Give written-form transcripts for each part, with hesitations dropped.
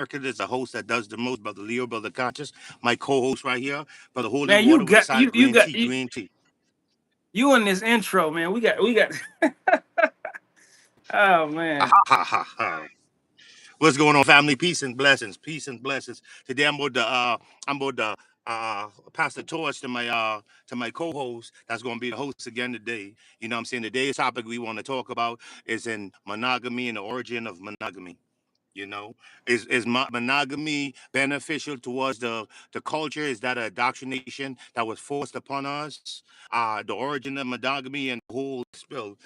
is the host that does the most, Brother Leo, Brother Conscious. My co-host right here, Brother Holy Man, you Water with a got side of you green got tea, green tea. you in this intro, man. We got. Oh man. Ha ha ha. What's going on, family? Peace and blessings. Peace and blessings. Today I'm about to pass the torch to my co-host that's gonna be the host again today. You know what I'm saying? Today's topic we want to talk about is in monogamy and the origin of monogamy. You know, is monogamy beneficial towards the culture? Is that a indoctrination that was forced upon us? The origin of monogamy and the whole spill.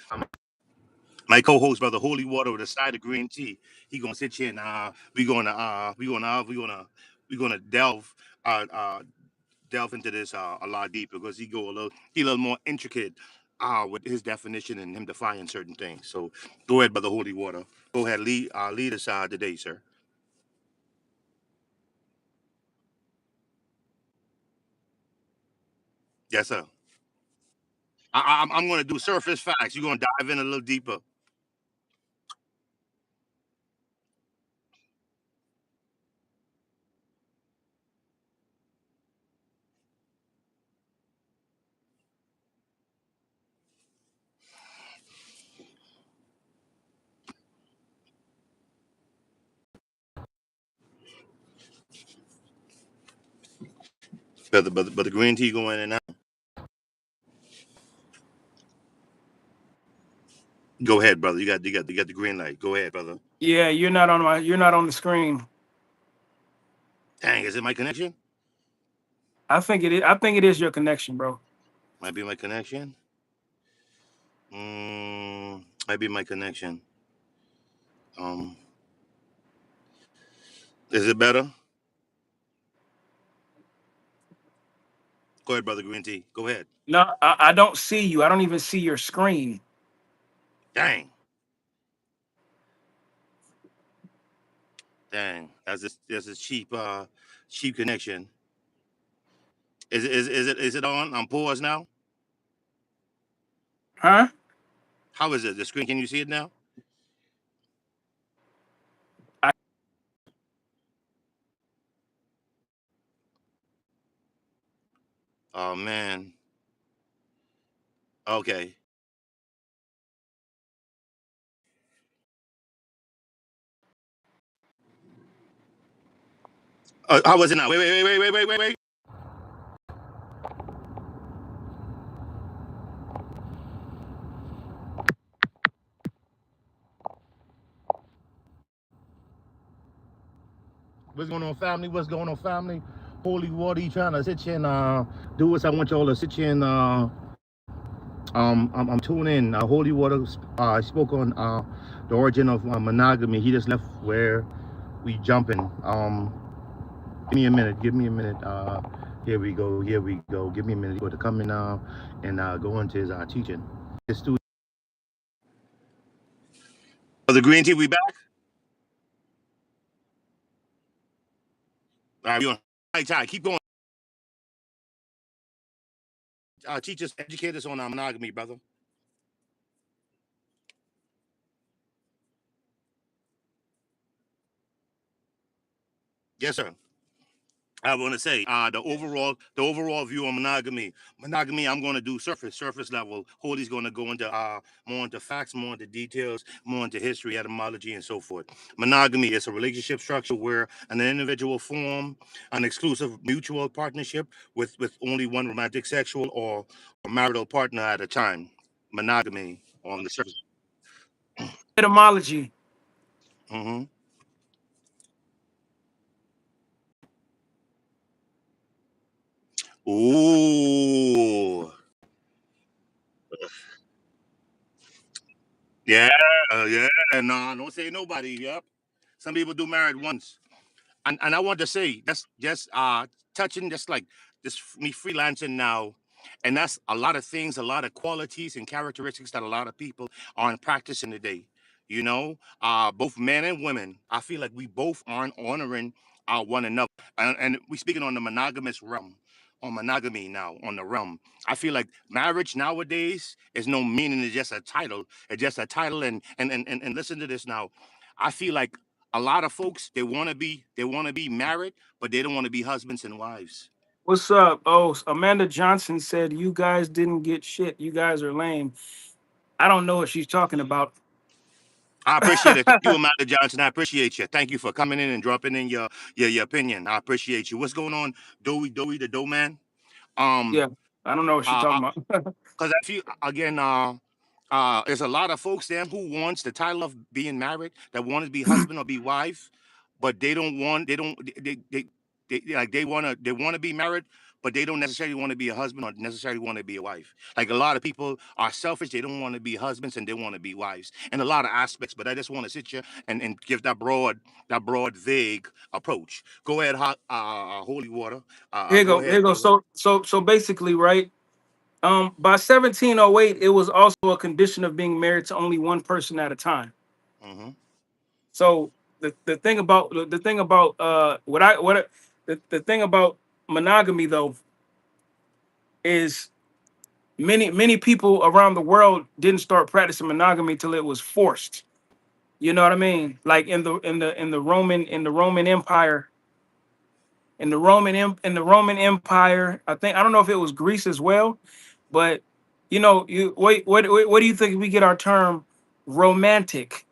My co-host, Brother Holy Water with a side of green tea. He gonna sit here and we gonna uh, uh delve into this a lot deeper because he a little more intricate with his definition and him defining certain things. So go ahead, Brother Holy Water. Go ahead, lead us today, sir. Yes, sir. I'm gonna do surface facts. You're gonna dive in a little deeper. But the green tea going in now. Go ahead, brother. You got the green light. Go ahead, brother. Yeah, you're not on the screen. Dang, is it my connection? I think it is your connection, bro. Might be my connection. Might be my connection. Um, is it better? Go ahead, brother Green Tea. Go ahead. No, I don't see you. I don't even see your screen. Dang, dang. That's a cheap connection. Is it on? I'm paused now. Huh? How is it? The screen? Can you see it now? I, Oh man. Okay. How was it now? Wait. What's going on, family? What's going on, family? Holy water, you trying to sit here and do this? I want y'all to sit here and I'm tuning in. Holy water spoke on the origin of monogamy. He just left where we jumping. Give me a minute. Give me a minute. Here we go. Here we go. Give me a minute to come in and go into his teaching. His student. The green tea. We back. All right, we on high tide. Keep going. Teach us, educate us on monogamy, brother. Yes, sir. I want to say the overall view on monogamy. Monogamy, I'm going to do surface level. Holy's going to go into more into facts, more into details, more into history, etymology, and so forth. Monogamy is a relationship structure where an individual form an exclusive mutual partnership with only one romantic, sexual, or marital partner at a time. Monogamy on the surface. etymology. Hmm. Ooh, yeah, yeah. No, don't say nobody. Yep. Some people do married once. And I want to say that's just touching just like this me freelancing now, and that's a lot of things, a lot of qualities and characteristics that a lot of people aren't practicing today. You know, both men and women. I feel like we both aren't honoring one another, and we speaking on the monogamous realm. On monogamy now, on the realm, I feel like marriage nowadays is no meaning. It's just a title. It's just a title. And listen to this now. I feel like A lot of folks they want to be married, but they don't want to be husbands and wives. What's up? Oh, Amanda Johnson said you guys didn't get shit. You guys are lame. I don't know what she's talking about. I appreciate it. Thank you, Amanda Johnson. I appreciate you. Thank you for coming in and dropping in your opinion. I appreciate you. What's going on, Doey the Dough Man? Um, Yeah, I don't know what she's talking about. because I feel again, there's a lot of folks there who wants the title of being married, that want to be husband or be wife, but they don't want, like they want to be married, but they don't necessarily want to be a husband or necessarily want to be a wife. Like a lot of people are selfish; they don't want to be husbands and they want to be wives, in a lot of aspects. But I just want to sit here and give that broad, vague approach. Go ahead, holy water. Here you Go go. Here ahead, you go. brother. So basically, right? By 1708, it was also a condition of being married to only one person at a time. Hmm. So the thing about the thing about monogamy though is many people around the world didn't start practicing monogamy till it was forced. You know what I mean? Like in the Roman Empire, in the Roman Empire, I think I don't know if it was Greece as well, but you know, you what do you think we get our term romantic?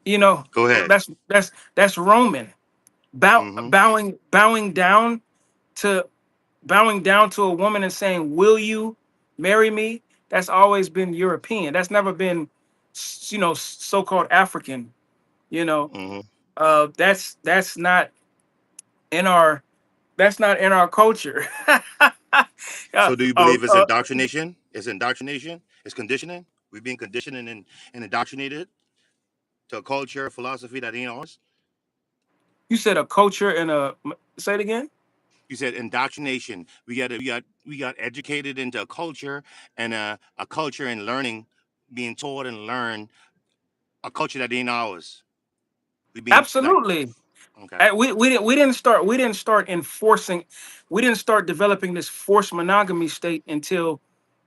You know, Go ahead. that's Roman. Hmm. Bowing down to bowing down to a woman and saying, "Will you marry me?" That's always been European. That's never been, so-called African. You know, Hmm. that's not in our culture. uh, So do you uh, believe it's uh, indoctrination? It's indoctrination? It's conditioning? We've been conditioned and indoctrinated to a culture, philosophy that ain't ours? you said a culture and a say it again. You said indoctrination. We got educated into a culture, and a culture and learning, being taught and learn a culture that ain't ours. We being like, Absolutely. okay. We didn't start enforcing, we didn't start developing this forced monogamy state until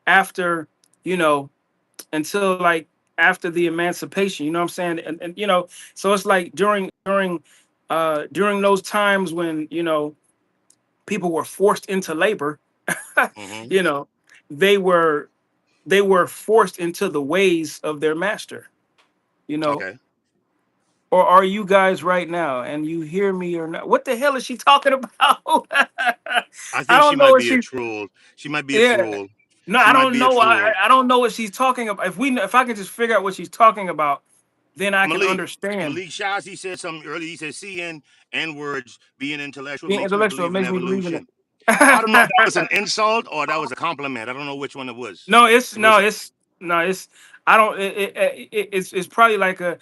after, you know, until like after the emancipation. You know what I'm saying? And so it's like during those times when people were forced into labor. Hmm. you know, they were they were forced into the ways of their master. You know, Okay. or are you guys right now and you hear me or not? What the hell is she talking about? I I think she don't know might what be a she. troll. She might be a Yeah. troll. No, She I might don't be a know. troll. I don't know what she's talking about. If I can just figure out what she's talking about, then I can Malik. understand. Malik Shaz, he said something earlier. He said, seeing N words, being intellectual Being makes me intellectual believe in makes me believe in evolution. I don't know if that it. was an insult or that was a compliment. I don't know which one it was. no, it's It was no, it's no, it's. I don't. It's probably like a.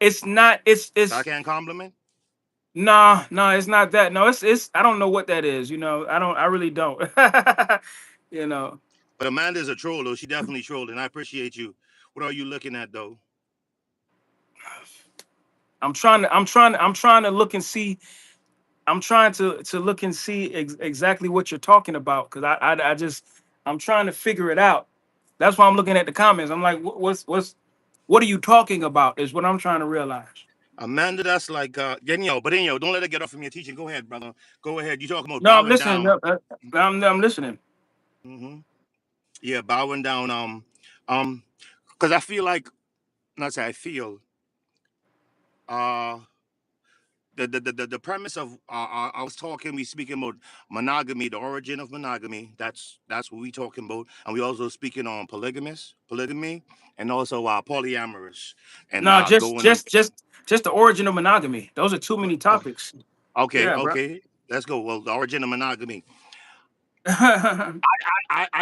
It's not. It's backhand compliment. nah, no, it's not that. No, it's. I don't know what that is. I don't. I really don't. you know. But Amanda's a troll, though. She definitely trolled, and I appreciate you. What are you looking at, though? I'm trying to look and see. I'm trying to look and see exactly what you're talking about because I just I'm trying to figure it out. That's why I'm looking at the comments. I'm like, what are you talking about? Is what I'm trying to realize. Amanda, that's like, but Daniel, don't let her get off from your teaching. Go ahead, brother. Go ahead. You talking about No, I'm bowing listening. down. I'm listening. Hmm. Yeah, bowing down. Um, because I feel like, not say I feel, uh, the premise of I was talking, we speaking about monogamy, the origin of monogamy. That's what we talking about, and we also speaking on polygamy, and also polyamorous, and No, going on. just the origin of monogamy. Those are too many Oh, topics. okay, Yeah, bro. okay, let's go. Well, the origin of monogamy. I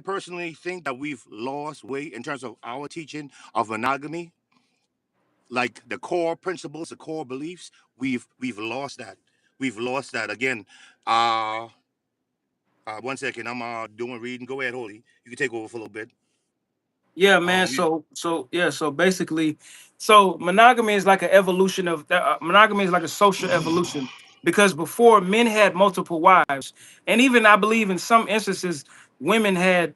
personally think that we've lost way in terms of our teaching of monogamy, like the core principles, the core beliefs. We've lost that. We've lost that again. Uh 1 second. I'm doing reading. Go ahead, Holy. You can take over for a little bit. Yeah, man. We So basically, so monogamy is like an evolution of monogamy is like a social evolution because before men had multiple wives, and even I believe in some instances women had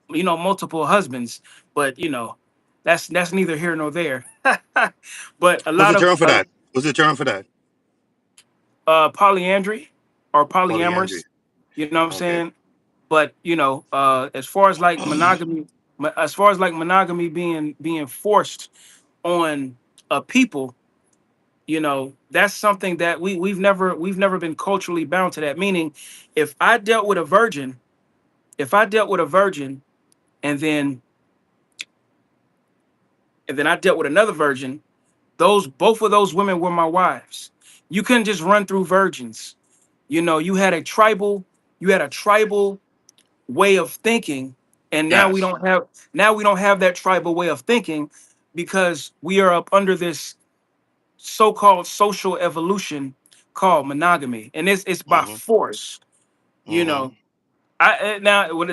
multiple husbands, but that's neither here nor there. but a what's lot the of term for that? What's the term for that? Polyandry or Polyandry. polyamorous. You know what I'm Okay. saying? But as far as like monogamy, as far as like monogamy being forced on a people, that's something that we've never been culturally bound to that. Meaning, if I dealt with a virgin, if I dealt with a virgin, and then I dealt with another virgin, those both of those women were my wives. You couldn't just run through virgins. You had a tribal way of thinking, and Yes. now we don't have that tribal way of thinking because we are up under this so-called social evolution called monogamy, and it's by Mm-hmm. force. You Mm-hmm. know,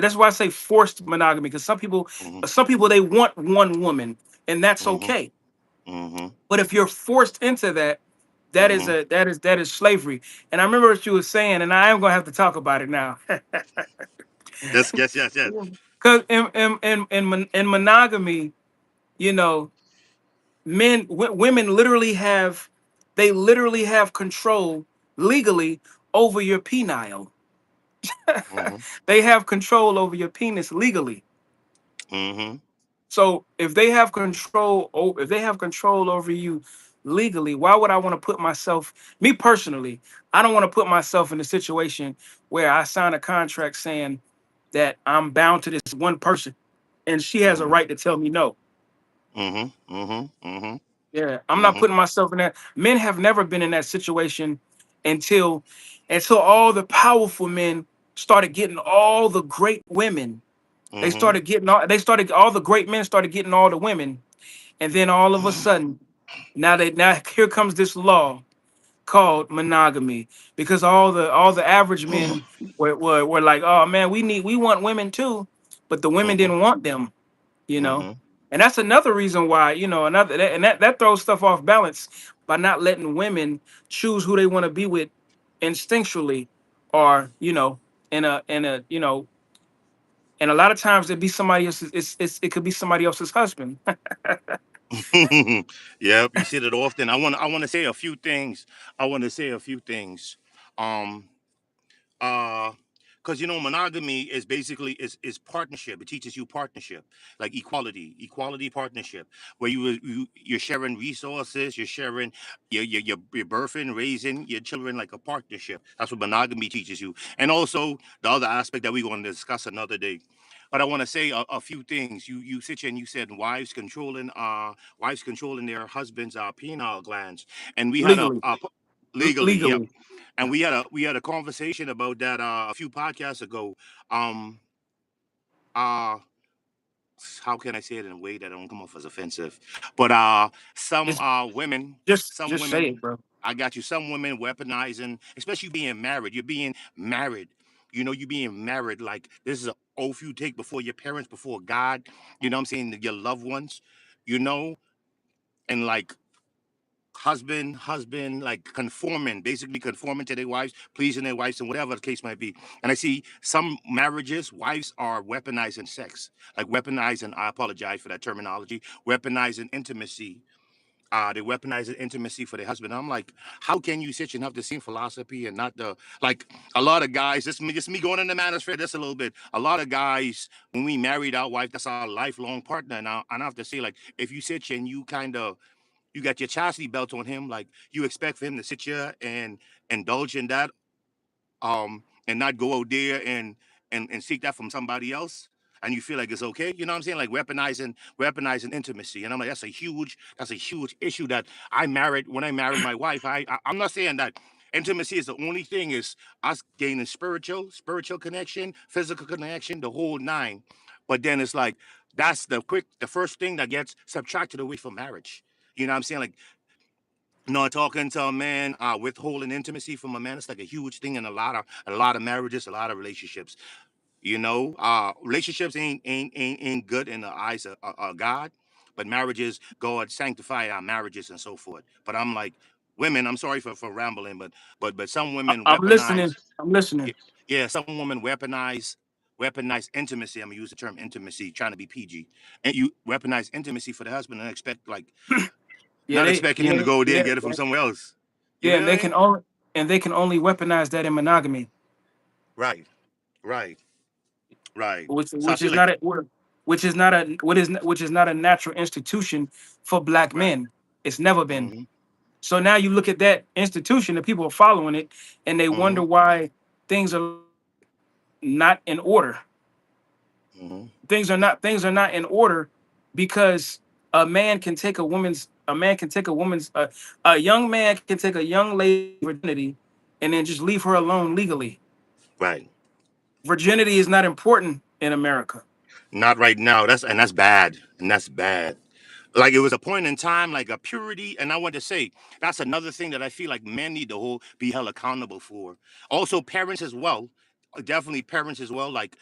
that's why I say forced monogamy, because Mm-hmm. some people they want one woman, and that's Mm-hmm. okay. Mm-hmm. But if you're forced into that, Mm-hmm. that is slavery. And I remember what you were saying, and I am gonna have to talk about it now. Yes. Yes. Yes. Yes. Because in monogamy, you know, women literally have control legally over your penile. Mm-hmm. They have control over your penis legally. Mm-hmm. So if they have control over you legally, why would I want to put myself, me personally, I don't want to put myself in a situation where I sign a contract saying that I'm bound to this one person and she has a Mm-hmm. right to tell me no. Mm-hmm. Mm-hmm. Yeah, I'm not Mm-hmm. putting myself in that. Men have never been in that situation until all the powerful men started getting all the great women. Mm-hmm. They started all the great men started getting all the women. And then all of a sudden, now here comes this law called monogamy, because all the average men were like, oh man, we want women too, but the women Mm-hmm. didn't want them, you know. Mm-hmm. And that's another reason why, that throws stuff off balance by not letting women choose who they want to be with instinctually, or and a lot of times it be somebody else's, it could be somebody else's husband. Yep, you see that often. I want to say a few things. I want to say a few things. Um uh because monogamy is basically is partnership. It teaches you partnership, like equality partnership, where you're sharing resources, you're sharing your birthing, raising your children like a partnership. That's what monogamy teaches you. And also the other aspect that we're going to discuss another day. But I want to say a few things. You sit here and you said wives controlling their husbands' penile glands, and we had Legally. legally, yep. Legally. And Yeah. we had a conversation about that a few podcasts ago. Um, uh, how can I say it in a way that don't come off as offensive? But some Just women, just some just say women, it, bro. I got you. Some women weaponizing, especially being married. You're being married. You being married. Like this is an oath you take before your parents, before God. You know what I'm saying? Your loved ones. You know, and like husband like conforming, basically conforming to their wives, pleasing their wives, and whatever the case might be. And I see some marriages, wives are weaponizing sex, like weaponizing, I apologize for that terminology, weaponizing intimacy. They weaponizing intimacy for their husband. I'm like, how can you sit and have the same philosophy and not the like a lot of guys, just me going in the manosphere just a little bit. A lot of guys, when we married our wife, that's our lifelong partner. And I have to say, like, if you sit and you kind of you got your chastity belt on him, like you expect for him to sit here and indulge in that, and not go out there and seek that from somebody else, and you feel like it's okay. You know what I'm saying? Like weaponizing intimacy, and I'm like, that's a huge issue that I married when I married my wife. I'm not saying that intimacy is the only thing. Is us gaining spiritual connection, physical connection, the whole nine. But then it's like that's the first thing that gets subtracted away from marriage. You know what I'm saying? Like not talking to a man, withholding intimacy from a man. It's like a huge thing in a lot of marriages, a lot of relationships. Relationships ain't good in the eyes of God, but marriages, God sanctify our marriages and so forth. But I'm like, women. I'm sorry for rambling, but some women I'm listening. weaponize. I'm listening. y- Yeah, some women weaponize intimacy. I'm gonna use the term intimacy, trying to be PG, and you weaponize intimacy for the husband and expect like Yeah, not expecting him to go there and get it from somewhere else. You yeah, feel me? and they can only weaponize that in monogamy, Right, right, right. So I which feel is like, not a which is not a natural institution for black right. men. It's never been. Mm-hmm. So now you look at that institution and people are following it, and they Mm-hmm. wonder why things are not in order. Mm-hmm. Things are not in order because a man can take a woman's a young man can take a young lady's virginity and then just leave her alone legally. Right. Virginity is not important in America. Not right now. That's bad. And that's bad. Like it was a point in time, like a purity. And I want to say that's another thing that I feel like men need to hold be held accountable for. Also, parents as well. Definitely parents as well. Like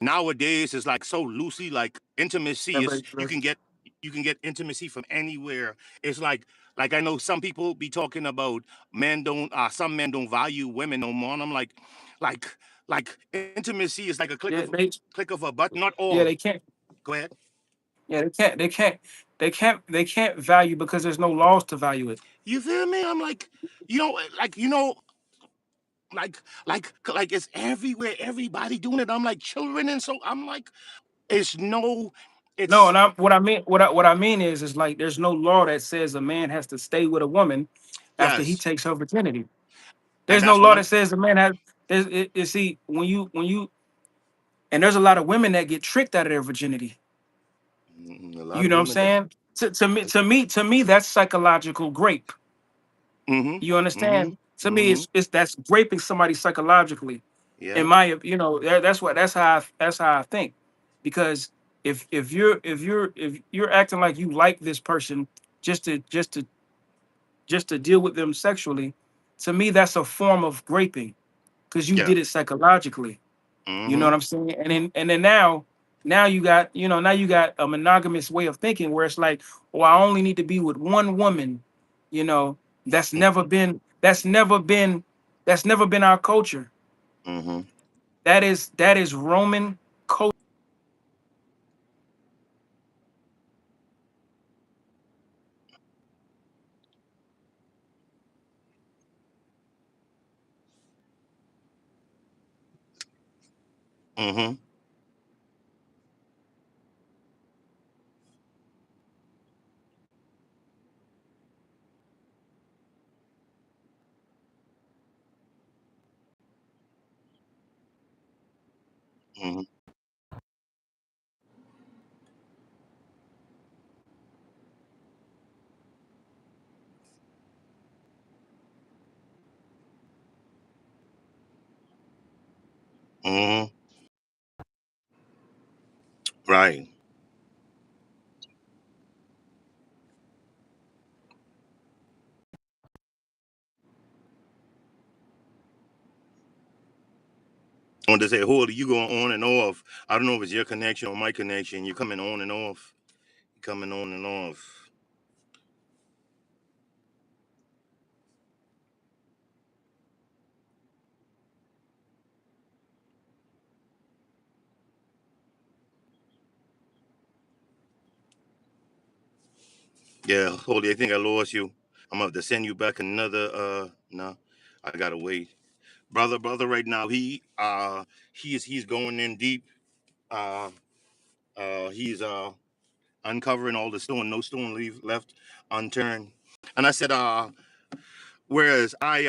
nowadays it's like so loosely, like intimacy is you can get intimacy from anywhere. It's like I know some people be talking about men don't some men don't value women no more. And I'm like like intimacy is like a Yeah, they click of a button. Not yeah all. they can't Go ahead. yeah they can't value because there's no laws to value it. You feel me? I'm like, like like it's everywhere. Everybody doing it. I'm like children, and so I'm like, it's no, No, it's and what I mean is like there's no law that says a man has to stay with a woman after he yes, takes her virginity. and There's no that's law one. that says a man has. See when you and there's a lot of women that get tricked out of their virginity. A lot You of know what I'm women. saying? To me, that's psychological grape. Mm-hmm. You understand? Mm-hmm. To me, Mm-hmm. it's that's raping somebody psychologically. In Yeah. my, that's how I think. Because if you're acting like you like this person just to just to just to deal with them sexually, to me that's a form of raping because you Yeah. did it psychologically. You know Mm-hmm. what I'm saying? And then now you got now you got a monogamous way of thinking where it's like, oh, I only need to be with one woman. You know, that's never been our culture. Mm-hmm. That is Roman culture. Mm-hmm. Mm-hmm. Mm-hmm. Right. I want to say, hold you going on and off. I don't know if it's your connection or my connection. You're coming on and off. You're coming on and off. Yeah, Holy, I think I lost you. I'm gonna have to send you back another no. I gotta wait. Brother right now, he's going in deep. Uh he's uncovering all the stone, no stone leave left unturned. And I said, whereas I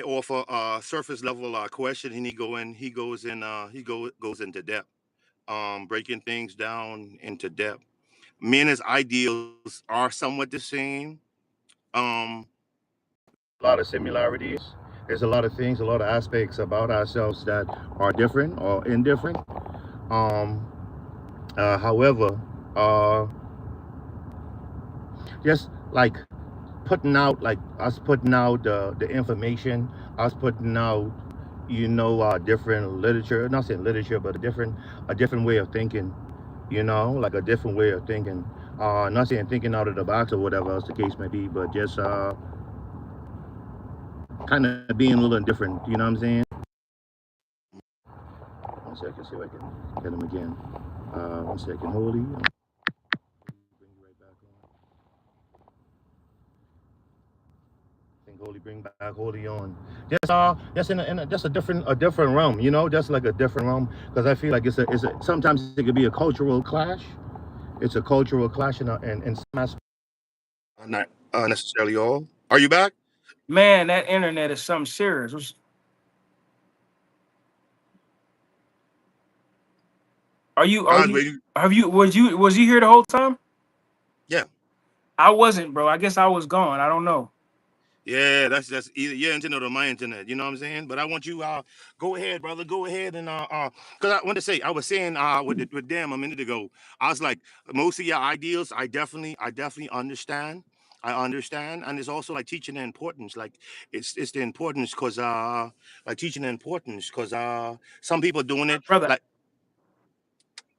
offer surface level question, and he goes into depth, breaking things down into depth. Men as ideals are somewhat the same. Um, a lot of similarities. There's a lot of things, a lot of aspects about ourselves that are different or indifferent. Um, however, uh, just like putting out, like us putting out the information, us putting out, different literature. Not saying literature, but a different way of thinking. Like a different way of thinking. Not saying thinking out of the box or whatever else the case may be, but just kind of being a little indifferent. You know what I'm saying? One second, see if I can get him again. One second, Holy. Bring you right back on. Holy, bring back holy on. Just just a different realm, just like a different realm. Because I feel like sometimes it could be a cultural clash. It's a cultural clash in some aspects. Not necessarily all. Are you back? Man, that internet is something serious. Are you? I Are was you? waiting. Have you? Was you? Was you here the whole time? Yeah. I wasn't, bro. I guess I was gone. I don't know. Yeah, that's either your internet or my internet. You know what I'm saying? But I want you go ahead, brother. Go ahead and because I want to say I was saying with them a minute ago. I was like most of your ideals, I definitely understand. I understand, and it's also like teaching the importance. Like it's the importance because like teaching the importance because some people doing it Brother. like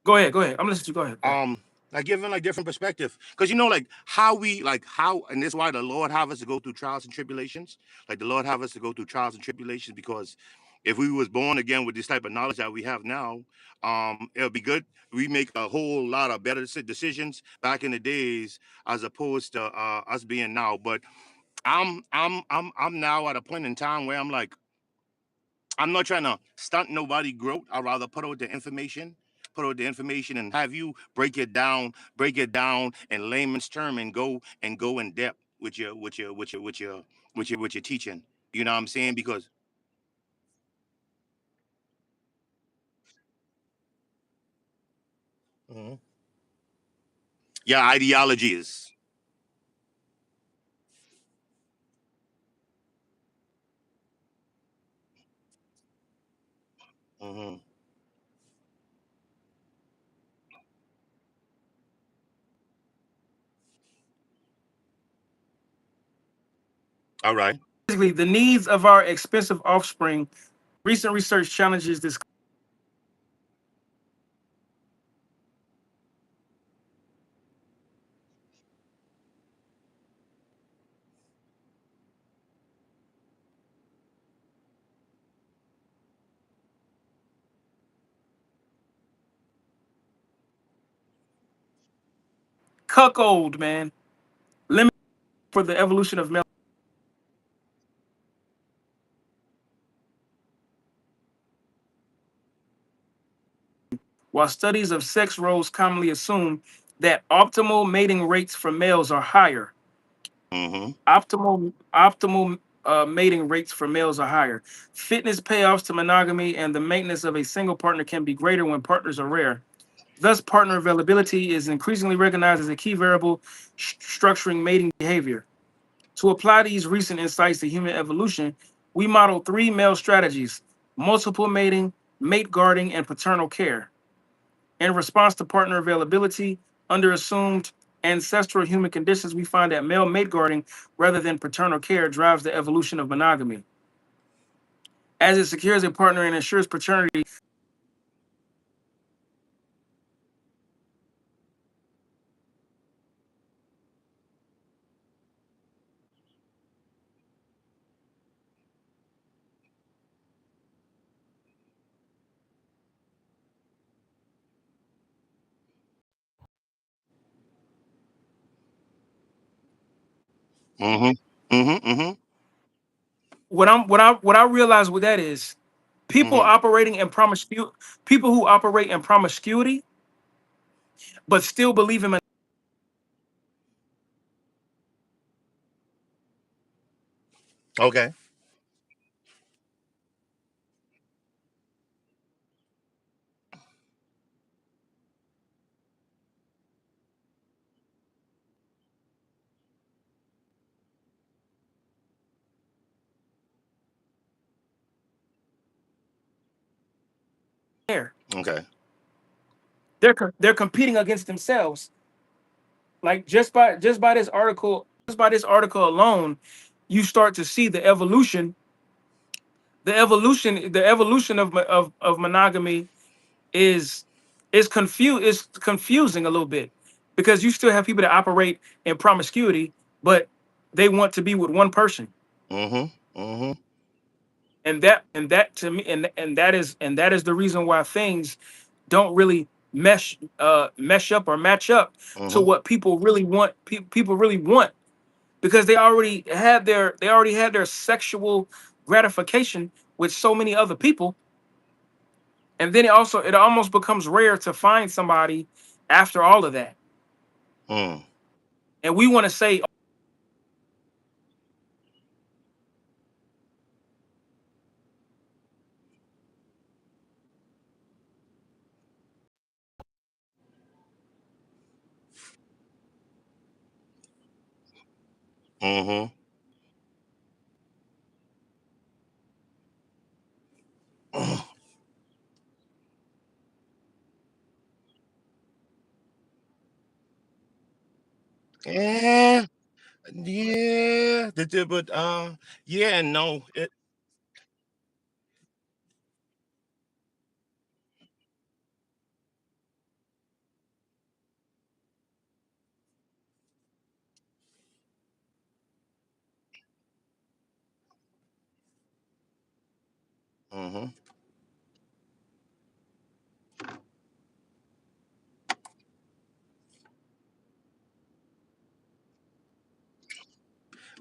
Go ahead. Go ahead. I'm listening to you. Go ahead. Go ahead. like giving like different perspective because like how and this is why the Lord have us to go through trials and tribulations, like the Lord have us to go through trials and tribulations because if we was born again with this type of knowledge that we have now, it'll be good. We make a whole lot of better decisions back in the days as opposed to us being now. But I'm now at a point in time where I'm like I'm not trying to stunt nobody growth. I'd rather put out the information and have you break it down in layman's term and go in depth with your teaching. You know what I'm saying? Because mhm, your ideology is. Hmm. All right. Basically, the needs of our expensive offspring. Recent research challenges this. Cuckold, man. Limit for the evolution of male. While studies of sex roles commonly assume that optimal mating rates for males are higher. Hmm. Optimal mating rates for males are higher. Fitness payoffs to monogamy and the maintenance of a single partner can be greater when partners are rare. Thus, partner availability is increasingly recognized as a key variable structuring mating behavior. To apply these recent insights to human evolution, we model three male strategies: multiple mating, mate guarding, and paternal care. In response to partner availability, under assumed ancestral human conditions, we find that male mate guarding rather than paternal care drives the evolution of monogamy. As it secures a partner and ensures paternity. Hmm. Hmm. Hmm. What I realize with that is people Hmm. operating in promiscuity, people who operate in promiscuity, but still believe in Okay. care. Okay. They're competing against themselves. Like just by this article alone, you start to see the evolution of monogamy is is confusing a little bit because you still have people that operate in promiscuity, but they want to be with one person, Hmm. Hmm. and that to me and that is the reason why things don't really mesh up or match up to Hmm. what people really want. People really want. because they already had their sexual gratification with so many other people, and then it almost becomes rare to find somebody after all of that. Mm. And we want to say, Mm-hmm. Yeah, yeah. But yeah and no. Mm-hmm.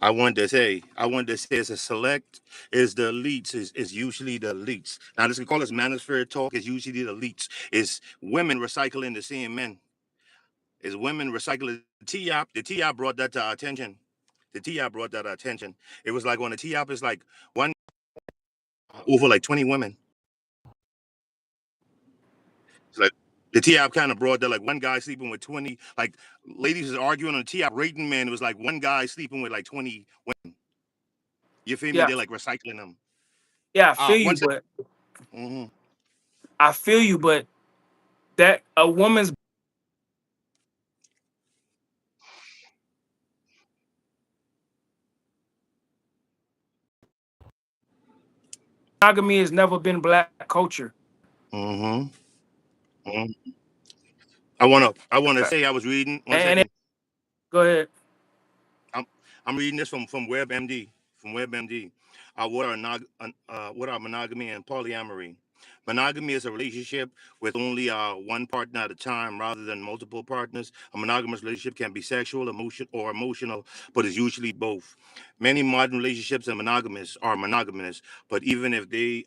I wanted to say, as a select is the elites, is usually the elites. Now, this we call this manosphere talk, is usually the elites. Is women recycling the same men. Is women recycling the TIOP brought that to our attention. The TIOP brought that to our attention. It was like on the TIOP is like one over like 20 women. It's like the TIOP kind of brought that, like one guy sleeping with 20, like ladies is arguing on the TIOP rating, man. It was like one guy sleeping with like 20 women. You feel me? yeah, They're like recycling them. yeah, I feel you, One second. but Mm-hmm. I feel you, but that a woman's monogamy has never been black culture. Mm-hmm. I wanna say I was reading one And second. go ahead. I'm I'm reading this from WebMD. From WebMD. What are monogamy and polyamory? Monogamy is a relationship with only one partner at a time rather than multiple partners. A monogamous relationship can be sexual, emotional, but is usually both. Many modern relationships are monogamous, but even if they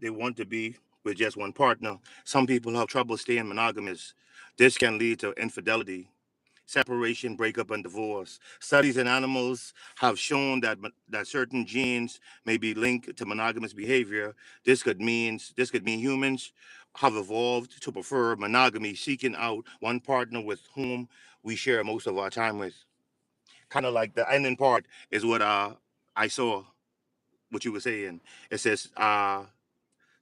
want to be with just one partner, some people have trouble staying monogamous. This can lead to infidelity, separation, breakup, and divorce. Studies in animals have shown that certain genes may be linked to monogamous behavior. This could mean humans have evolved to prefer monogamy, seeking out one partner with whom we share most of our time with. Kind of like the ending part is what I saw. What you were saying. It says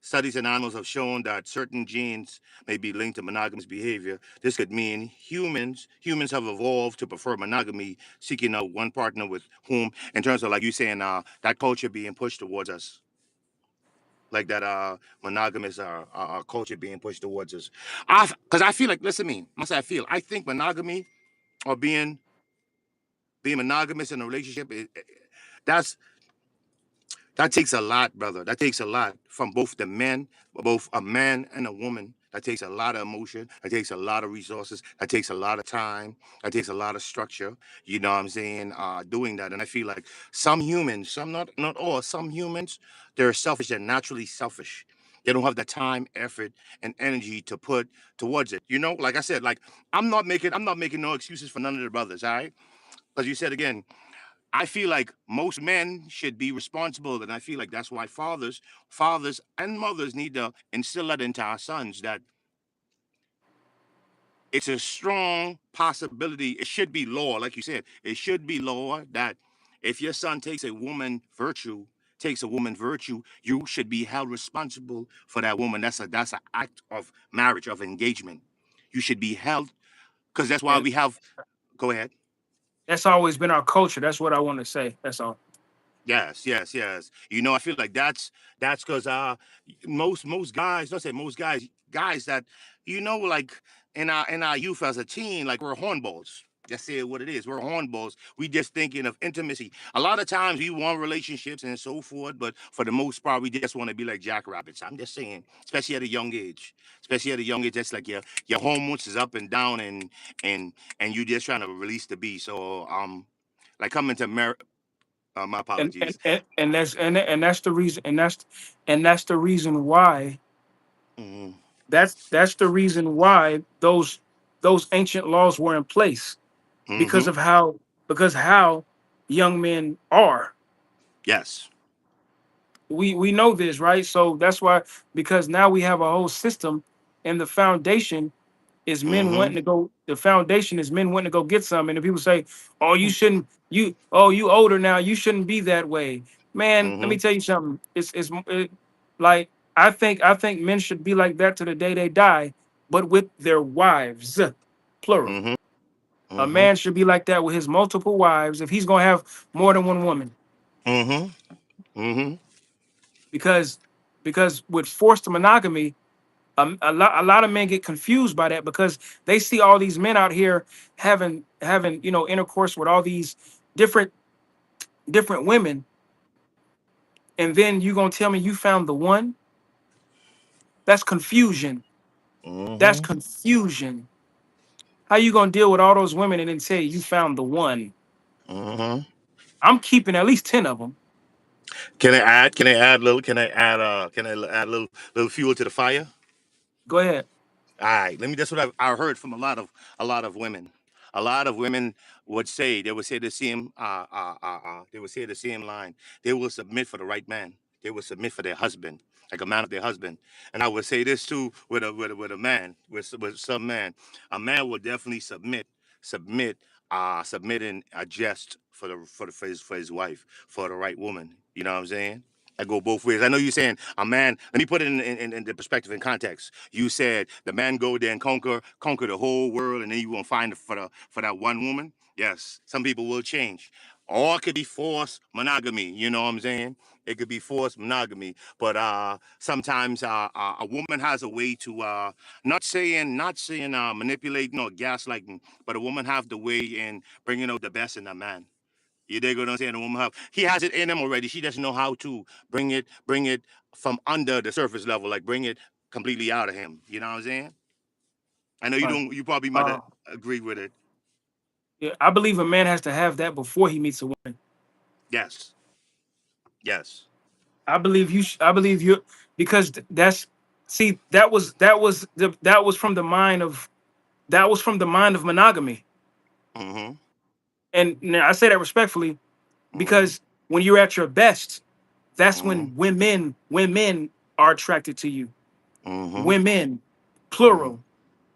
studies in animals have shown that certain genes may be linked to monogamous behavior. This could mean humans have evolved to prefer monogamy, seeking out one partner with whom, in terms of like you saying, that culture being pushed towards us, like that monogamous culture being pushed towards us. Because I feel like, listen to me, I think monogamy or being monogamous in a relationship, that's that takes a lot, brother. That takes a lot from both the men, both a man and a woman. That takes a lot of emotion. That takes a lot of resources. That takes a lot of time. That takes a lot of structure. You know what I'm saying? Doing that. And I feel like some humans, some not all, some humans, they're selfish. They're naturally selfish. They don't have the time, effort, and energy to put towards it. You know, like I said, like I'm not making no excuses for none of the brothers, all right? Because you said again, I feel like most men should be responsible, and I feel like that's why fathers and mothers need to instill that into our sons, that it's a strong possibility. It should be law, like you said. It should be law that if your son takes a woman virtue, you should be held responsible for that woman. That's an act of marriage, of engagement. You should be held, because that's why And we have. Go ahead. that's always been our culture. That's what I want to say. That's all. Yes, yes, yes. You know, I feel like that's because most guys, don't say most guys, guys that like in our youth as a teen, like we're hornballs. Just say it what it is. We're hornballs. We just thinking of intimacy. A lot of times we want relationships and so forth, but for the most part, we just want to be like jackrabbits. I'm just saying, especially at a young age. Especially at a young age, that's like your hormones is up and down, and and you just trying to release the beast. So like coming to my and apologies. that's the reason, and that's the reason why, Hmm. that's the reason why those ancient laws were in place, because Hmm. of how, how young men are. Yes. We know this, right? So that's why, because now we have a whole system, and the foundation is men Hmm. wanting to go. The foundation is men wanting to go get some. And if people say, "Oh, you shouldn't," you older now, you shouldn't be that way, man. Let Hmm. me tell you something. Like, I think men should be like that to the day they die, but with their wives, plural. Hmm. A Hmm. man should be like that with his multiple wives if he's gonna have more than one woman, Hmm. Hmm. because with forced monogamy, a lot of men get confused by that, because they see all these men out here having intercourse with all these different women, and then you gonna tell me you found the one? That's confusion. That's Hmm. confusion. How you gonna deal with all those women and then say you found the one? Hmm. I'm keeping at least 10 of them. Can I add? Can I add little? Can I add? Can I add little fuel to the fire? Go ahead. All right, let me. That's what I heard from a lot of women. A lot of women would say they would say the same. They would say the same line. They will submit for the right man. They will submit for their husband, like a man of their husband. And I would say this too with a man, with some man. A man will definitely submit, submit and adjust for his wife, for the right woman. You know what I'm saying? I go both ways. I know you're saying a man. Let me put it in the perspective and context. You said the man go there and conquer the whole world, and then you won't find it for that one woman. Yes, some people will change, or it could be forced monogamy. You know what I'm saying? It could be forced monogamy, but sometimes a woman has a way to not saying manipulating or gaslighting, but a woman have the way in bringing out the best in a man. You dig what I'm saying? The woman have he has it in him already. She doesn't know how to bring it from under the surface level, like bring it completely out of him. You know what I'm saying? I know you Right. don't. You probably might Uh, agree with it. yeah, I believe a man has to have that before he meets a woman. Yes. Yes. I believe you. I believe you, because that's, see, that was from the mind of, monogamy. Mhm. And now I say that respectfully, Mhm. because when you're at your best, that's Mhm. when women are attracted to you. Mhm. Women, Mhm. plural.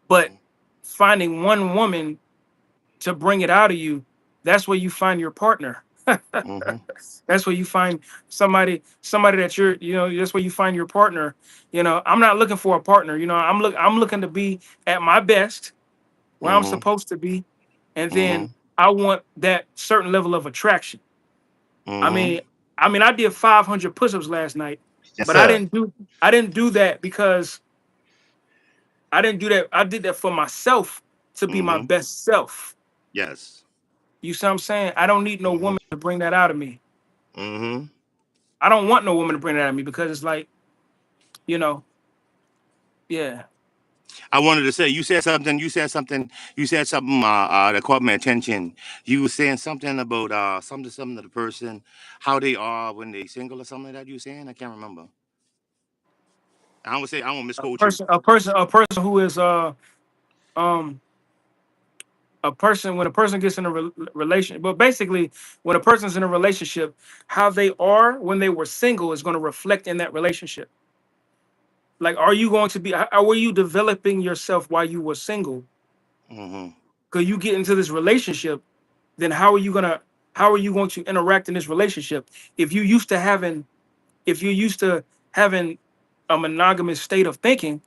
But finding one woman to bring it out of you, that's where you find your partner. Mhm. That's where you find somebody that that's where you find your partner. I'm not looking for a partner. I'm looking to be at my best, where I'm Mhm. supposed to be, and then Mhm. I want that certain level of attraction. I Mhm. mean, I did 500 push-ups last night, Yes, but I sir. didn't do I didn't do that because I didn't do that. I did that for myself, to be my Mhm. best self. Yes. You see what I'm saying? I don't need no Mhm. woman to bring that out of me. Mhm. I don't want no woman to bring that out of me, because it's like, you know, yeah. I wanted to say you said something. You said something. You said something that caught my attention. You were saying something about something to the person, how they are when they single or something like that. You were saying I can't remember. I would say I won't misquote you. A person who is um a person, when a person gets in a relation, but basically when a person's in a relationship, how they are when they were single is going to reflect in that relationship. Like, are you going to be? How were you developing yourself while you were single? Mhm. Because you get into this relationship, then how are you going to interact in this relationship if you used to having if you're used to having a monogamous state of thinking,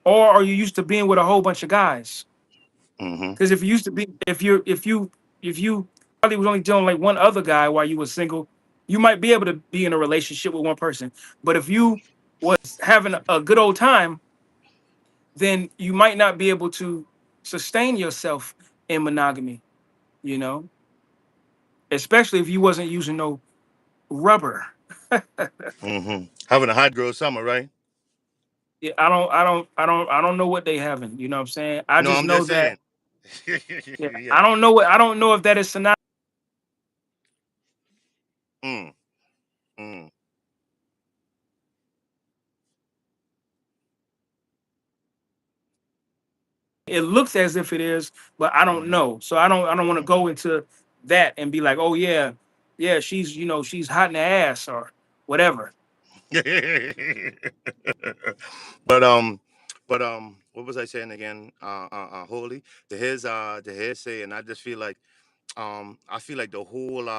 or are you used to being with a whole bunch of guys? Mhm. Because if you used to be, if you probably was only dealing like one other guy while you were single, you might be able to be in a relationship with one person. But if you was having a good old time, then you might not be able to sustain yourself in monogamy, you know, especially if you wasn't using no rubber. Mhm. Having a hot girl summer, right? Yeah, I don't know what they having. You know what I'm saying? I No, just I'm know just that. saying. Yeah, Yeah. I don't know if that is synonymous. It looks as if it is, but I don't Mhm. know. So I don't want to go into that and be like, oh yeah, yeah, she's she's hot in the ass or whatever. but what was I saying again? Holy to his say, and I just feel like I feel like the whole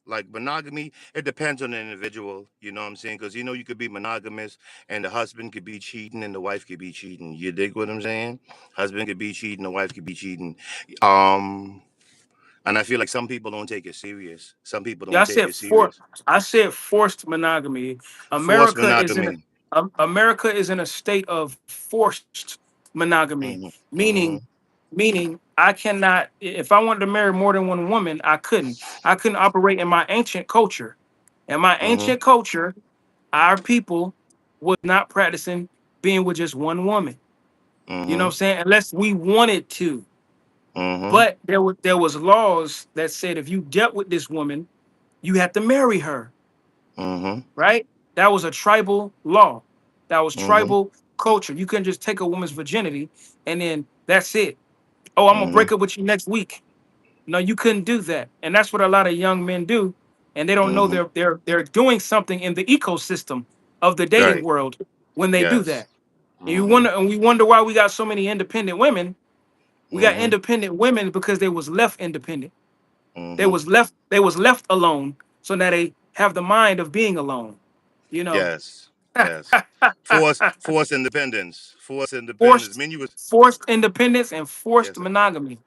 like monogamy, it depends on the individual, you know what I'm saying? Because you could be monogamous and the husband could be cheating and the wife could be cheating. You dig what I'm saying? Husband could be cheating, the wife could be cheating. Um and I feel like some people don't take it serious. Some people Yeah, don't take it serious. I said forced monogamy. Forced America is in monogamy. America is in a state of forced monogamy, Hmm. meaning Hmm. I cannot, if I wanted to marry more than one woman, I couldn't. I couldn't operate in my ancient culture. In my Hmm. ancient culture, our people was not practicing being with just one woman. You know what Hmm. I'm saying? Unless we wanted to. Hmm. But there was laws that said if you dealt with this woman, you had to marry her, Hmm. right? That was a tribal law. That was Hmm. tribal culture. You couldn't just take a woman's virginity and then that's it. Oh, I'm gonna Hmm. break up with you next week. No, you couldn't do that. And that's what a lot of young men do. And they don't know Hmm. they're doing something in the ecosystem of the dating Right. world when they do Yes. that. Hmm. And we wonder why we got so many independent women. We got Hmm. independent women because they was left independent. Hmm. They was left alone. So now they have the mind of being alone. You know, Yes. Yes. Forced independence. Forced independence. I forced mean, you was forced independence and forced yes. monogamy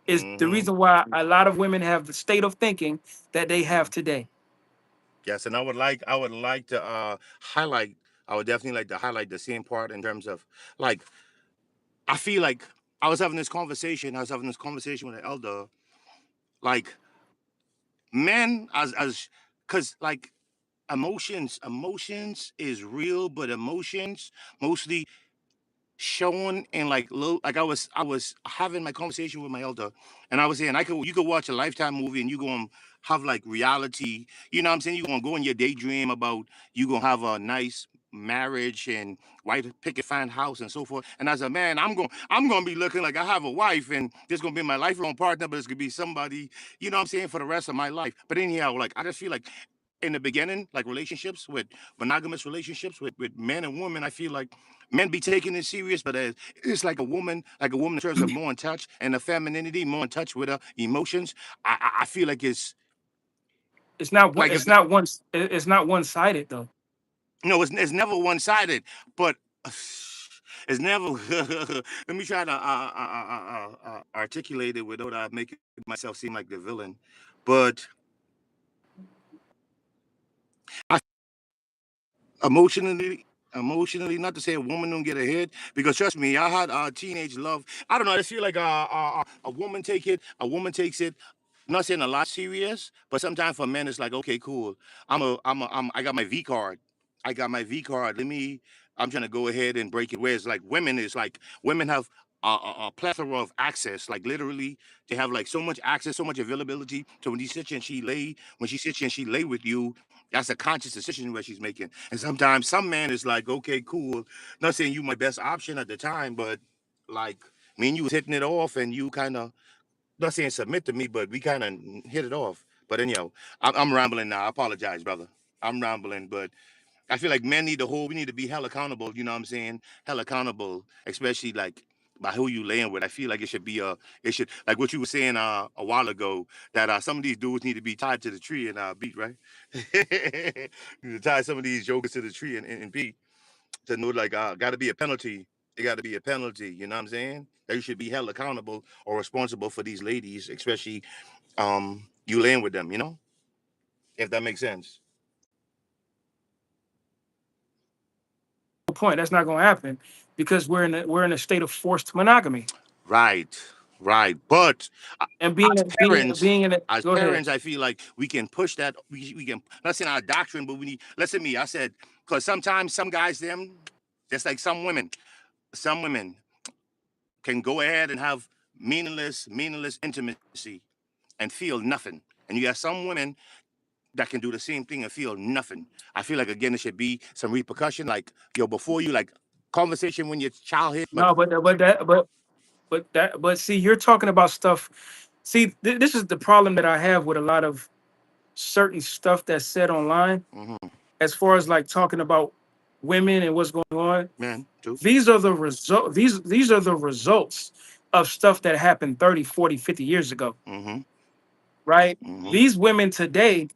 is the Hmm. reason why a lot of women have the state of thinking that they have today. Yes, and I would like to highlight. I would definitely like to highlight the same part in terms of like I feel like I was having this conversation. I was having this conversation with an elder. Like men as because like emotions is real, but emotions mostly shown in like little like I was having my conversation with my elder and I was saying I could you could watch a Lifetime movie and you gonna have like reality, you know what I'm saying? You're gonna go in your daydream about you gonna have a nice marriage and white picket fine house and so forth. And as a man, I'm gonna be looking like I have a wife and this gonna be my lifelong partner, but it's gonna be somebody, you know what I'm saying, for the rest of my life. But anyhow, like I just feel like in the beginning, like relationships with monogamous relationships with men and women, I feel like men be taking it serious, but it's like a woman in terms of more in touch and the femininity, more in touch with her emotions. I feel like it's like if It's not one sided though. no, it's never one sided, but it's never. Let me try to articulate it without making myself seem like the villain, but I emotionally not to say a woman don't get ahead because trust me I had teenage love. I don't know, I just feel like a woman takes it, not saying a lot serious, but sometimes for men it's like okay cool, I got my V card, let me, I'm trying to go ahead and break it, whereas like women is like women have a plethora of access, like literally they have like so much access, so much availability to when she sits and she lay with you, that's a conscious decision what she's making. And sometimes some man is like, okay, cool. Not saying you my best option at the time, but like me and you was hitting it off and you kind of, not saying submit to me, but we kind of hit it off. But anyhow, I'm rambling now. I apologize, brother. I'm rambling, but I feel like men need to hold, we need to be held accountable, you know what I'm saying? Held accountable, especially like by who you laying with. I feel like it should, like what you were saying a while ago, that some of these dudes need to be tied to the tree and beat, right? You need to tie some of these jokers to the tree and beat to know like gotta be a penalty. It gotta be a penalty, you know what I'm saying? That you should be held accountable or responsible for these ladies, especially you laying with them, you know? If that makes sense. No point. That's not going to happen because we're in a state of forced monogamy. Right, right. But And as parents, being in it. Go ahead. I feel like we can push that. We can, not saying our doctrine, but we need. Listen to me. I said because sometimes some guys, them, just like some women can go ahead and have meaningless intimacy and feel nothing. And you have some women that can do the same thing and feel nothing. I feel like again, there should be some repercussion. Like yo, before you like conversation when your child hit, but No, but but see, you're talking about stuff. See, this is the problem that I have with a lot of certain stuff that's said online, Mm-hmm. as far as like talking about women and what's going on. Men too. These are the results of stuff that happened 30, 40, 50 years ago, Mm-hmm. right? Mm-hmm. These women today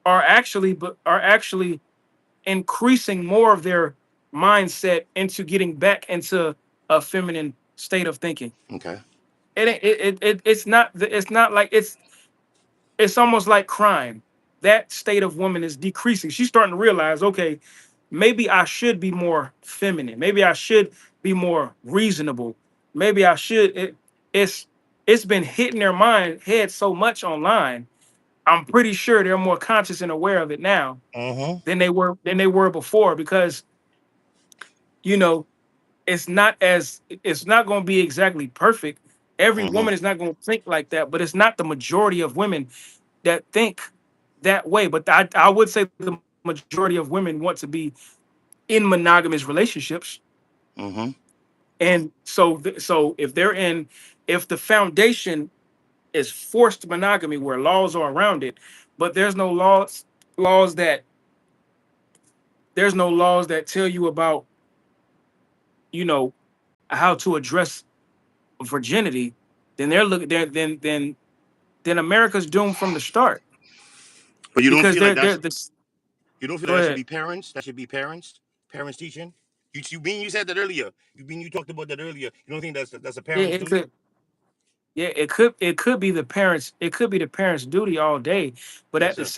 are actually increasing more of their mindset into getting back into a feminine state of thinking. Okay. It's not like it's almost like crime. That state of woman is decreasing. She's starting to realize, okay, maybe I should be more feminine. Maybe I should be more reasonable. Maybe I should. It's it's been hitting their mind head so much online. I'm pretty sure they're more conscious and aware of it now Mm-hmm. than they were before, because you know it's not going to be exactly perfect. Every Mm-hmm. woman is not going to think like that, but it's not the majority of women that think that way. But I would say the majority of women want to be in monogamous relationships. Mm-hmm. And so if the foundation is forced monogamy where laws are around it, but laws that there's no laws that tell you about, you know, how to address virginity, then they're looking there then America's doomed from the start, But you don't because feel like they're that's this. you don't feel Go like that should ahead. be parents. That should be parents teaching. You said that earlier. You talked about that earlier. You don't think that's a Yeah, parent's it's duty? a yeah, it could be the parents, it could be the parents' duty all day, but Yes, sir. at the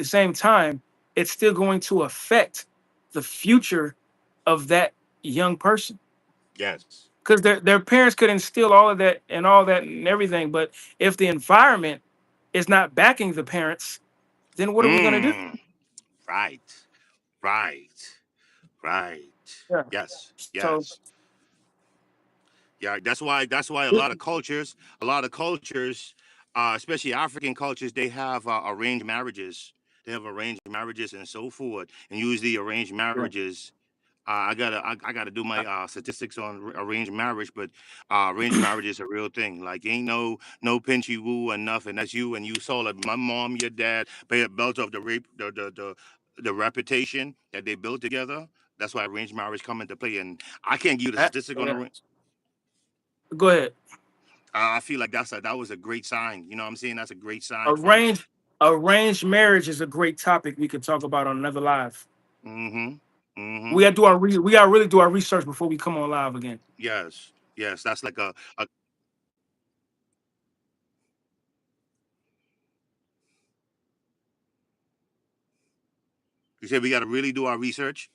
same time, it's still going to affect the future of that young person. Yes. Because their parents could instill all that and everything, but if the environment is not backing the parents, then what are we gonna do? Mm. Right. Right. Right. Yeah. Yes. So Yes. Yeah. That's why a lot of cultures, especially African cultures, they have arranged marriages. They have arranged marriages and so forth. And usually arranged yeah. marriages. I gotta do my statistics on arranged marriage, but arranged marriage is a real thing. Like ain't no pinchy woo or nothing. That's you and you saw like my mom, your dad, built off the rape, the reputation that they built together. That's why arranged marriage come into play. And I can't give you the statistic on Yeah. the. Go ahead. I feel like that was a great sign. You know what I'm saying? That's a great sign from. Arranged arranged marriage is a great topic we could talk about on another live. Mm-hmm. Mm-hmm. We got to do we got to really do our research before we come on live again. Yes. Yes. That's like a. You said we got to really do our research.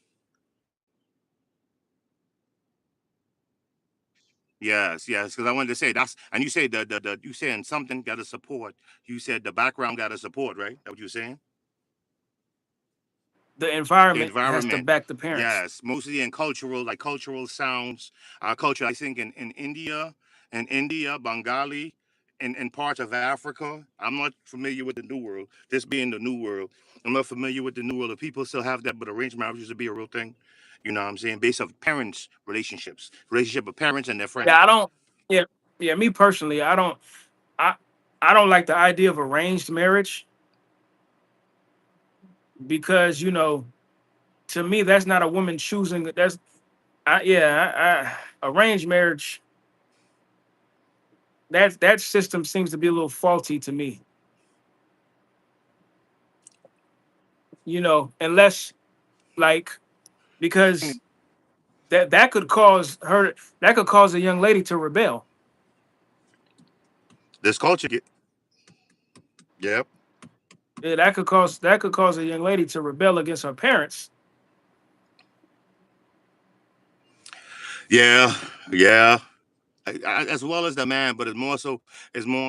Yes, yes, because I wanted to say that's, and you said the you saying something got to support. You said the background got to support, right? That what you saying? The The environment has to environment. back the parents. Yes, mostly in cultural, like cultural sounds, culture. I think in India, Bengali, in parts of Africa. I'm not familiar with the New World. This being the New World, I'm not familiar with the New World. The people still have that, but arranged marriage used to be a real thing. You know what I'm saying? Based of parents' relationships, relationship of parents and their Yeah, friends. I don't. Yeah, yeah. Me personally, I I don't like the idea of arranged marriage, because to me that's not a woman choosing. That's arranged marriage. That system seems to be a little faulty to me. Unless, like, because that could cause her that could cause a young lady to rebel. This culture, yep. Yeah, that could cause a young lady to rebel against her parents. Yeah, yeah. As well as the man, but it's more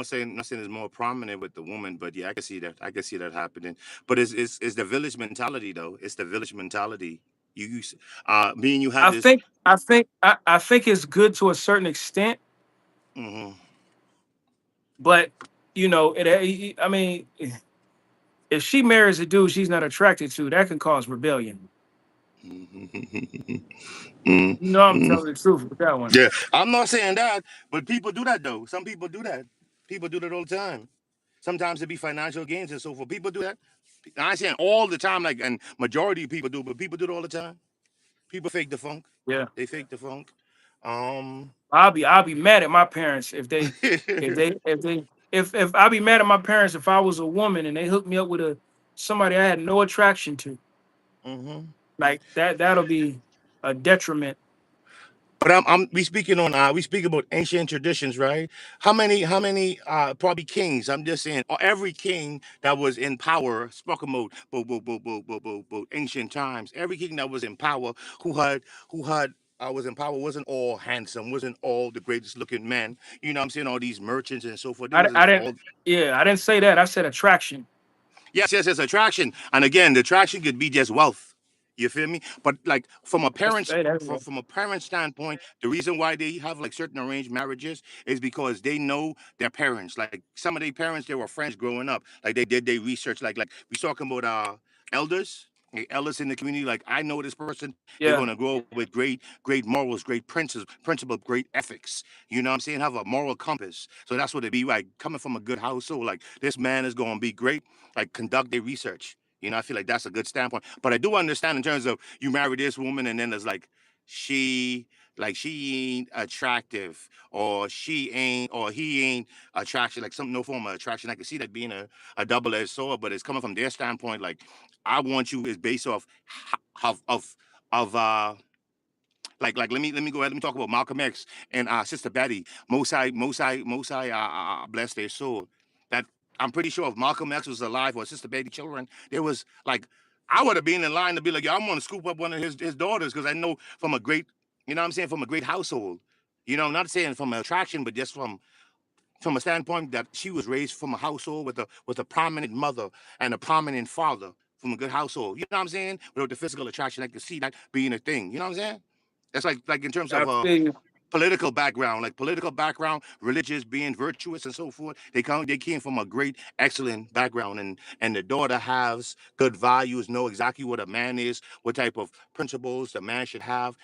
saying not saying it's more prominent with the woman, but yeah, I can see that. I can see that happening. But it's the village mentality though. It's the village mentality. Me and you had this. I think it's good to a certain extent, Hmm. but I mean, if she marries a dude she's not attracted to, that can cause rebellion. You know I'm Mm. telling the truth with that one. Yeah, I'm not saying that, but people do that though. Some people do that. People do that all the time. Sometimes it be financial gains and so forth. People do that. I ain't saying all the time, like, and majority of people do, but people do it all the time. People fake the funk. Yeah. They fake the funk. Um, I'll be mad at my parents if I'll be mad at my parents if I was a woman and they hooked me up with a somebody I had no attraction to. mhm. Like that'll be a detriment. But we speaking on we speak about ancient traditions, right? How many probably kings? I'm just saying every king that was in power spoke about ancient times. Every king that was in power who had was in power wasn't all handsome, wasn't all the greatest looking men. You know what I'm saying? All these merchants and so forth. They I wasn't didn't all. yeah, I didn't say that. I said attraction. Yes, attraction. And again, the attraction could be just wealth. You feel me? But like That's from a parent standpoint, the reason why they have like certain arranged marriages is because they know their parents. Like some of their parents, they were friends growing up. Like they did their research. Like we talking about elders. Like, elders in the community, like I know this person, they're yeah. gonna grow up with great morals, great principle, great ethics. You know what I'm saying? Have a moral compass. So that's what it be like coming from a good household. Like this man is gonna be great, like conduct their research. You know, I feel like that's a good standpoint. But I do understand in terms of you marry this woman and then there's she she ain't attractive or she ain't or he ain't attraction, like some no form of attraction. I can see that being a double-edged sword, but it's coming from their standpoint, like I want you is based off of let me go ahead. Let me talk about Malcolm X and Sister Betty. Mosai, bless their soul. That I'm pretty sure if Malcolm X was alive or Sister Betty children, there was like I would have been in line to be like, yo, I'm gonna scoop up one of his daughters because I know from a great, you know what I'm saying, from a great household. You know, I'm not saying from an attraction, but just from a standpoint that she was raised from a household with a prominent mother and a prominent father from a good household. You know what I'm saying? Without the physical attraction, I could see that being a thing. You know what I'm saying? That's like in terms I of feel you. political background, religious, being virtuous and so forth. They came from a great, excellent background, and the daughter has good values, know exactly what a man is, what type of principles the man should have.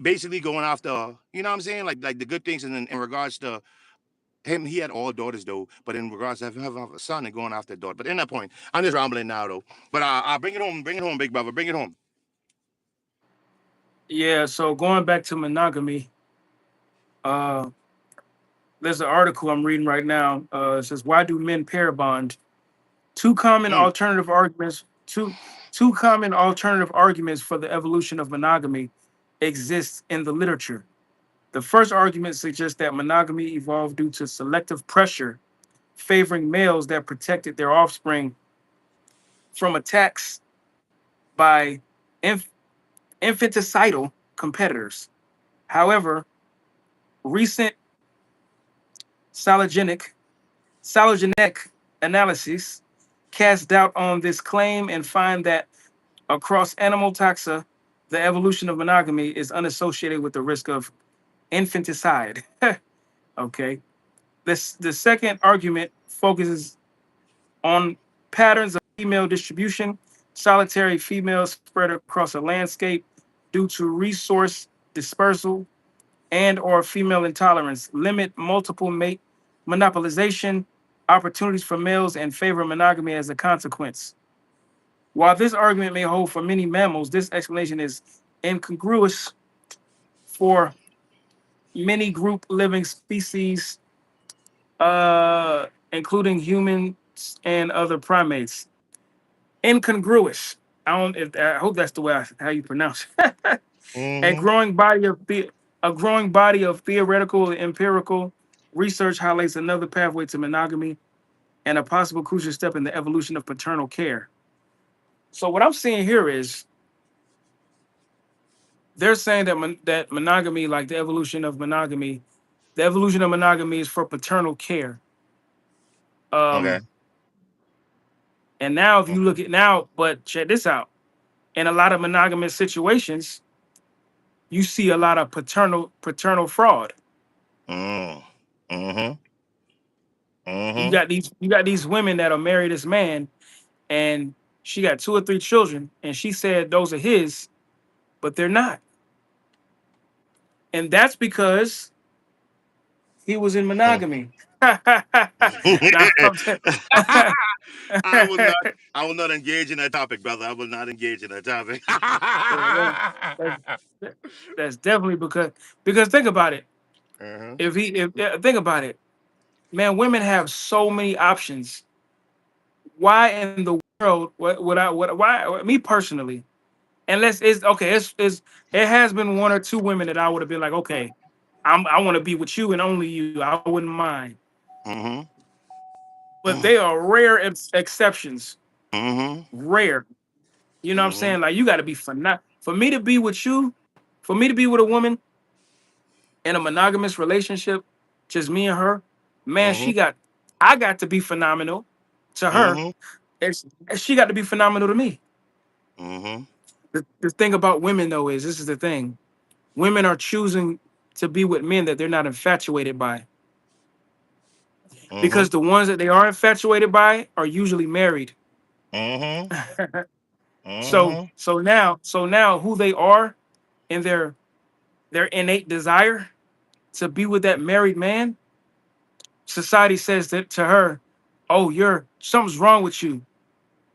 Basically, going after, you know what I'm saying, like the good things in regards to him. He had all daughters though, but in regards to having a son and going after a daughter. But in that point, I'm just rambling now though. But bring it home, big brother, bring it home. Yeah, so going back to monogamy, uh there's an article I'm reading right now. It says why do men pair bond? Two common Mm, alternative arguments. Two common alternative arguments for the evolution of monogamy exist in the literature. The first argument suggests that monogamy evolved due to selective pressure favoring males that protected their offspring from attacks by inf- infanticidal competitors. However, recent phylogenetic phylogenetic analyses cast doubt on this claim and find that across animal taxa, the evolution of monogamy is unassociated with the risk of infanticide. Okay. The second argument focuses on patterns of female distribution. Solitary females spread across a landscape due to resource dispersal and or female intolerance limit multiple mate monopolization opportunities for males and favor monogamy as a consequence. While this argument may hold for many mammals, this explanation is incongruous for many group living species, including humans and other primates. Incongruous. I hope that's the way how you pronounce it. a mm-hmm. growing body of the, a growing body of theoretical and empirical research highlights another pathway to monogamy and a possible crucial step in the evolution of paternal care. So what I'm seeing here is they're saying that that monogamy, like the evolution of monogamy is for paternal care. Okay. Um, and now if you look at now, but check this out. In a lot of monogamous situations, you see a lot of paternal fraud. Mm, mm-hmm. You Mm-hmm. got these women that are married this man, and she got two or three children, and she said those are his, but they're not, and that's because he was in monogamy. Nah, I will not. I will not engage in that topic, brother. I will not engage in that topic. yeah, that's, that's definitely because think about it. Uh-huh. If think about it, man, women have so many options. Why in the world what would I what why me personally? Unless it's okay, it's it has been one or two women that I would have been like, okay, I want to be with you and only you. I wouldn't mind. Mm-hmm. But they are rare exceptions. Mm-hmm. Rare. You know what I'm Mm-hmm. saying? Like you got to be for me to be with you, for me to be with a woman in a monogamous relationship, just me and her, man, Mm-hmm. I got to be phenomenal to her, Mm-hmm. and she got to be phenomenal to me. Mm-hmm. The thing about women though is this is the thing: women are choosing to be with men that they're not infatuated by, Mm-hmm. because the ones that they are infatuated by are usually married. Mm-hmm. so Mm-hmm. so now who they are and their innate desire to be with that married man, society says that to her, oh, you're something's wrong with you.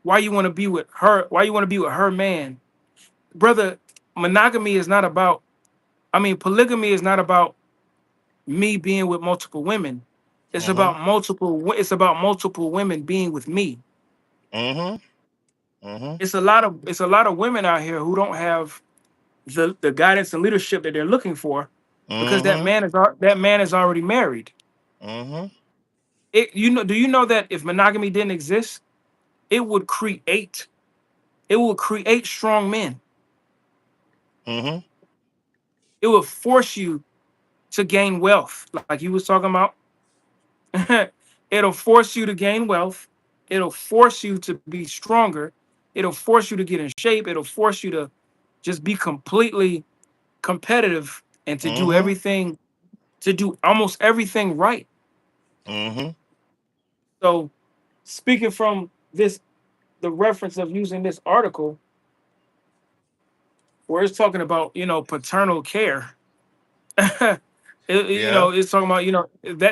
Why you want to be with her? Why you want to be with her man? Brother, monogamy is not about, I mean, polygamy is not about me being with multiple women. Mm-hmm. It's about multiple women being with me. Mm-hmm. Mm-hmm. It's a lot of women out here who don't have the guidance and leadership that they're looking for because Mm-hmm. that man is already married. Mm-hmm. Do you know that if monogamy didn't exist, it would create it would create strong men. Mm-hmm. It would force you to gain wealth, like you was talking about. It'll force you to gain wealth. It'll force you to be stronger. It'll force you to get in shape. It'll force you to just be completely competitive and Mm-hmm. to do almost everything right. Mm-hmm. So, speaking from the reference of using this article where it's talking about, paternal care. Yeah. It's talking about,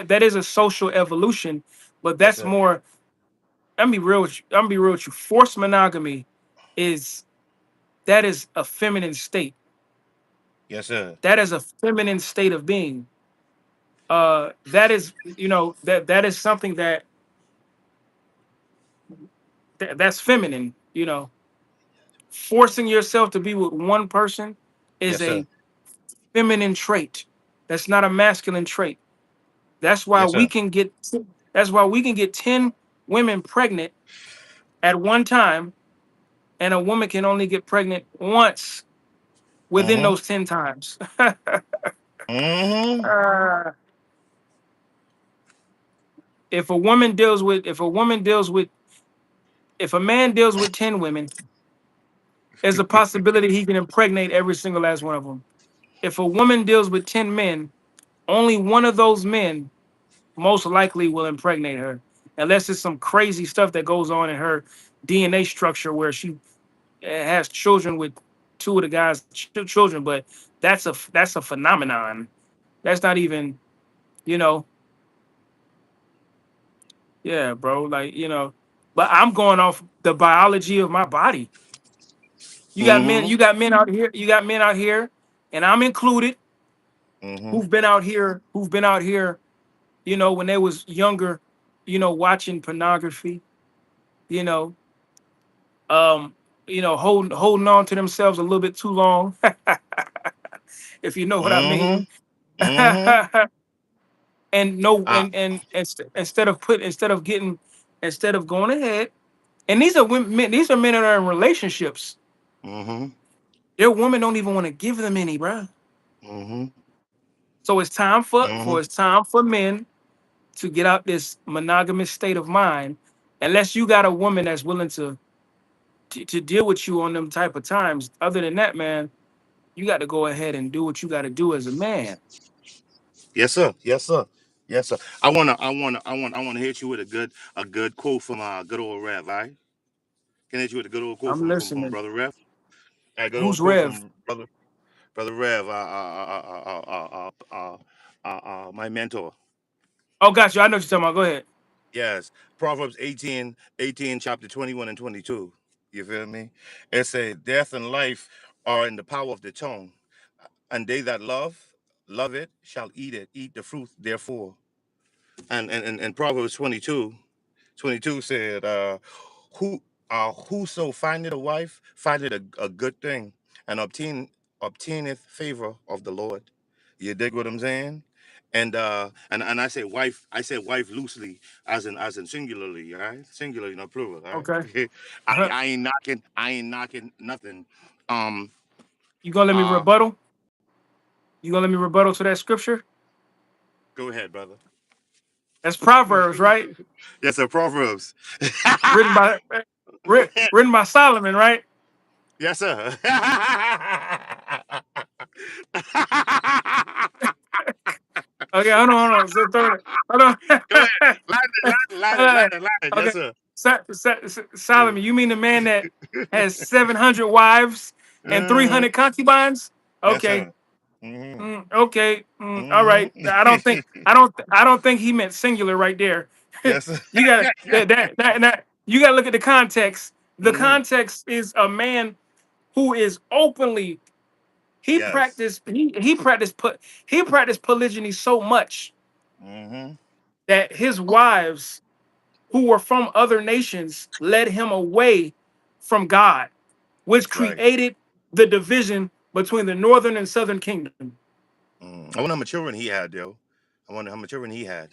that is a social evolution, but Yes, that's sir. more. I'm gonna be real with you. Forced monogamy is that is a feminine state. Yes, sir. That is a feminine state of being. That is, that is something that's feminine. Forcing yourself to be with one person is Yes, sir. a feminine trait. That's not a masculine trait. That's why Yes, we sir. can get that's why we can get 10 women pregnant at one time, and a woman can only get pregnant once within Mm-hmm. those 10 times. Mm-hmm. Uh, if a man deals with 10 women, there's a possibility he can impregnate every single last one of them. If a woman deals with 10 men, only one of those men most likely will impregnate her, unless it's some crazy stuff that goes on in her DNA structure where she has children with two of the guys' children. But that's a phenomenon. That's not even, you know, yeah, bro. Like, but I'm going off the biology of my body. Mm-hmm. You got men out here, and I'm included, Mm-hmm. who've been out here, when they was younger, watching pornography, you know, um, holding on to themselves a little bit too long, if you know what I Mm-hmm. mean. Mm-hmm. And no, Ah. instead of going ahead, and these are women, these are men that are in relationships. Mm-hmm. Their woman don't even want to give them any, bruh. Mm-hmm. So Mm-hmm. it's time for men to get out this monogamous state of mind. Unless you got a woman that's willing to deal with you on them type of times. Other than that, man, you got to go ahead and do what you got to do as a man. Yes, sir. Yes, sir. Yes, sir. I wanna hit you with a good quote from good old Rev. All right, can I hit you with a good old quote I'm from listening. brother Rev. I got Who's on quote Rev? from brother Rev, my mentor. Oh, gosh, I know what you're talking about. Go ahead. Yes, Proverbs 18, chapter 21 and 22. You feel me? It says, "Death and life are in the power of the tongue, and they that love it, shall eat the fruit therefore." And Proverbs 22 said, "Who whoso findeth a wife findeth a good thing, and obtaineth favor of the Lord." You dig what I'm saying? And I say wife loosely, as in singularly, all right? Singular, not plural, all Okay. right? I ain't knocking nothing. Um You gonna let me uh rebuttal? You gonna let me rebuttal to that scripture? Go ahead, brother. That's Proverbs, right? Yes, sir, Proverbs. Written by written by Solomon, right? Yes, sir. Okay, hold on. Hold on. Go ahead. Light it, Hold on. light it. Yes, Okay, sir. Solomon, you mean the man that has 700 wives and Uh, 300 concubines? yes, Okay, sir. Hmm. okay, all right. Hmm. I don't think he meant singular right there. Yes, sir. You gotta you gotta look at the context. The Hmm. context is a man who is openly he Yes. practiced he practiced polygyny so much Hmm. that his wives who were from other nations led him away from God, which Right. created the division between the northern and southern kingdom. I wonder how much children he had, though. I wonder how much children he had.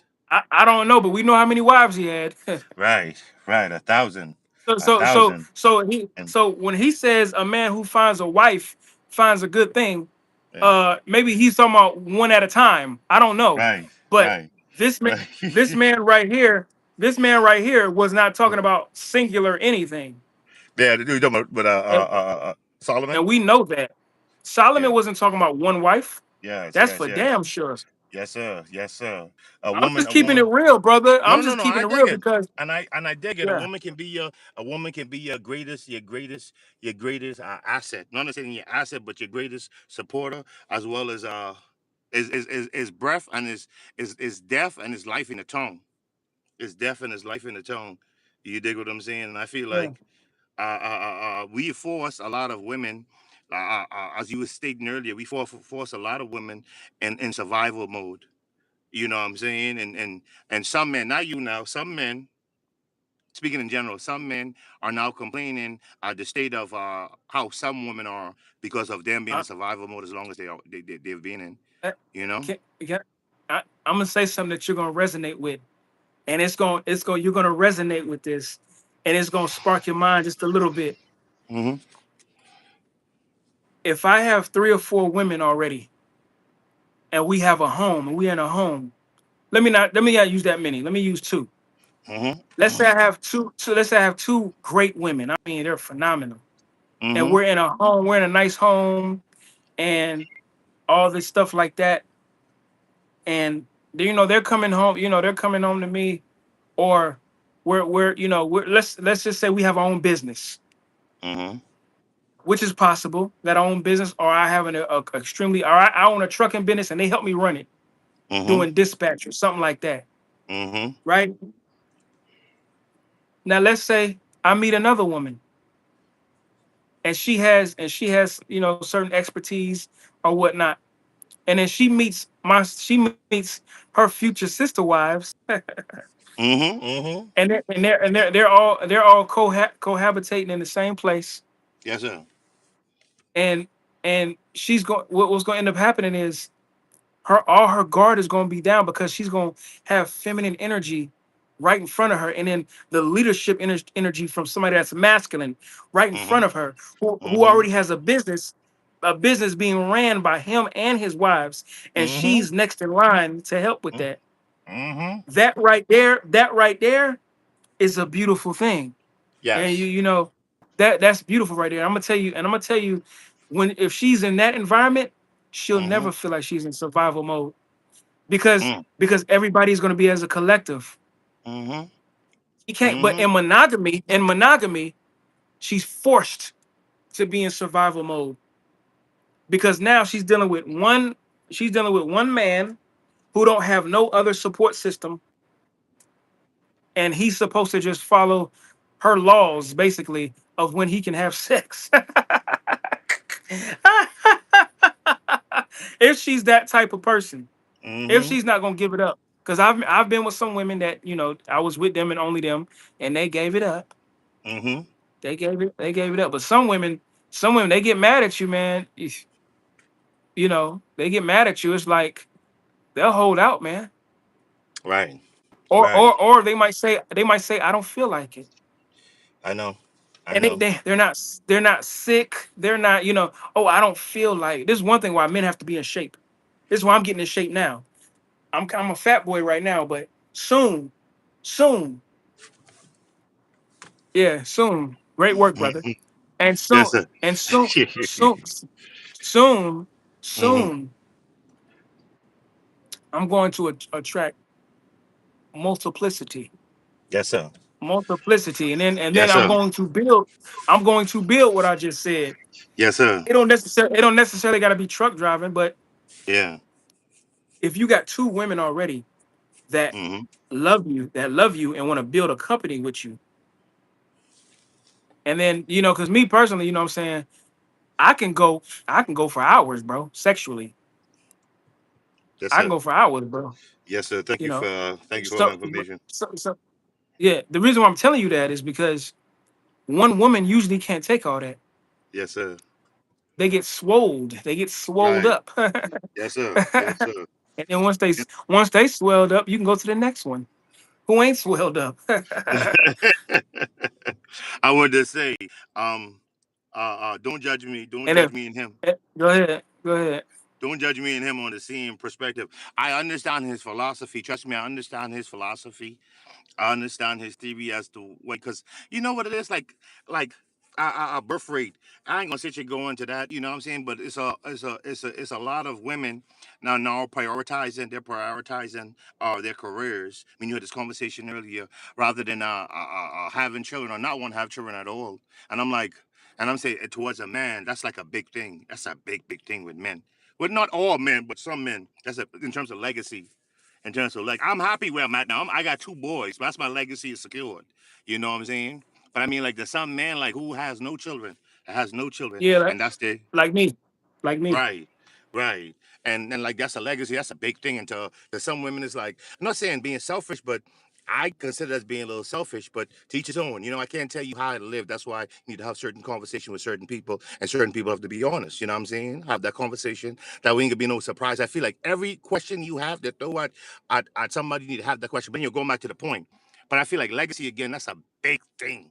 I don't know, but we know how many wives he had. Right. Right. 1,000. so A so so thousand. so he And so when he says a man who finds a wife finds a good thing, yeah. maybe he's talking about one at a time. I don't know. Right. But Right. this man Right. this man right here, this man right here was not talking about singular anything. Yeah. You talking about with And, Solomon? and we know that. Solomon Yeah. wasn't talking about one wife. Yes. That's Yes. for Yes. damn sure. Yes, sir. Yes, sir. A I'm woman. just A keeping it woman. real, brother. No, I'm no, just no. keeping I it dig real it, because and I dig it. yeah, A woman can be your greatest asset. Not necessarily your asset, but your greatest supporter, as well as is breath and is death and is life in the tongue. Is death and is life in the tongue. You dig what I'm saying? And I feel yeah, like we force a lot of women. As you were stating earlier, we force a lot of women in survival mode. You know what I'm saying? And some men, not you now, some men, speaking in general, some men are now complaining the state of how some women are because of them being I, in survival mode as long as they've been in. I, You know? can, I'm gonna say something that you're gonna resonate with, and it's going you're gonna resonate with this, and it's gonna spark your mind just a little bit. Hmm. If I have three or four women already, and we have a home, and we in a home, let me not use that many. Let me use two. Hmm. Let's say I have let's say I have two great women. I mean, they're phenomenal, and Hmm. we're in a nice home, and all this stuff like that, and they're coming home. They're coming home to me, or let's just say we have our own business, Hmm. which is possible that I own business, or I have extremely, or I own a trucking business and they help me run it, Hmm. doing dispatch or something like that, Hmm. right? Now let's say I meet another woman and she has certain expertise or whatnot, and then she meets her future sister wives, Hmm. Hmm. and they're all cohabitating in the same place, Yes, sir. and she's going what's going to end up happening is all her guard is going to be down because she's going to have feminine energy right in front of her, and then the leadership energy from somebody that's masculine right in Hmm. front of her, who Hmm. already has a business being ran by him and his wives, and Hmm. she's next in line to help with that. Hmm. That right there is a beautiful thing. And Yes. that's beautiful right there. I'm gonna tell you, when if she's in that environment, she'll Hmm. never feel like she's in survival mode because Hmm. because everybody's gonna be as a collective. Hmm. She can't. But Hmm. in monogamy, she's forced. to be in survival mode because now she's dealing with one man who don't have no other support system, and he's supposed to just follow her laws basically of when he can have sex. If she's that type of person, if Mm-hmm. she's not gonna give it up, because I've been with some women that I was with them and only them, and they gave it up. Mm-hmm. They gave it up. But some women they get mad at you, man. They get mad at you. It's like they'll hold out, man. Right. Or Right. or or they might say I don't feel like it. I know. I And they, know. they they're not sick. They're not, oh, I don't feel like it. This is one thing why men have to be in shape. This is why I'm getting in shape now. I'm a fat boy right now, but soon, yeah, soon. Great work, brother. Mm-hmm. And Yes, soon, sir. and soon, soon, soon, Mm-hmm. soon, I'm going to attract multiplicity, Yes, sir. and then Yes, I'm sir. going to build. I'm going to build what I just said. Yes, sir. It don't necessarily got to be truck driving, but Yeah. if you got two women already that Mm-hmm. love you and want to build a company with you, and then because me personally, what I'm saying, I can go for hours, bro. Sexually, Yes, I can sir. go for hours, bro. Yes, sir. You know, Thank you for all the so, information. so yeah. The reason why I'm telling you that is because one woman usually can't take all that. Yes, sir. They get swolled. They get swolled Right. up. Yes, sir. Yes, sir. And then once they swelled up, you can go to the next one who ain't swelled up. I wanted to say, um, don't judge me. Don't And judge if me and him. go ahead, go ahead. Don't judge me and him on the same perspective. I understand his philosophy. Trust me, I understand his philosophy. I understand his theory as to what, because you know what it is like a birth rate. I ain't gonna sit you go into that. You know what I'm saying? But it's a lot of women now prioritizing. They're prioritizing their careers. I mean, you had this conversation earlier, rather than having children or not want to have children at all. And I'm like, and I'm saying towards a man, that's like a big thing. That's a big thing with men. Well, not all men, but some men. In terms of legacy, in terms of like I'm happy where I'm at now. I got two boys, but that's my legacy is secured. You know what I'm saying? But I mean, like there's some man like who has no children, has no children, Yeah, and that's their like me, like me. right, right, and like that's a legacy. That's a big thing. And to some women, it's like I'm not saying being selfish, but I consider that as being a little selfish. But to each his own. You know, I can't tell you how to live. That's why you need to have certain conversation with certain people, and certain people have to be honest. You know what I'm saying? Have that conversation. That way, ain't gonna be no surprise. I feel like every question you have that throw at somebody, you need to have that question. But then you're going back to the point. But I feel like legacy again. That's a big thing.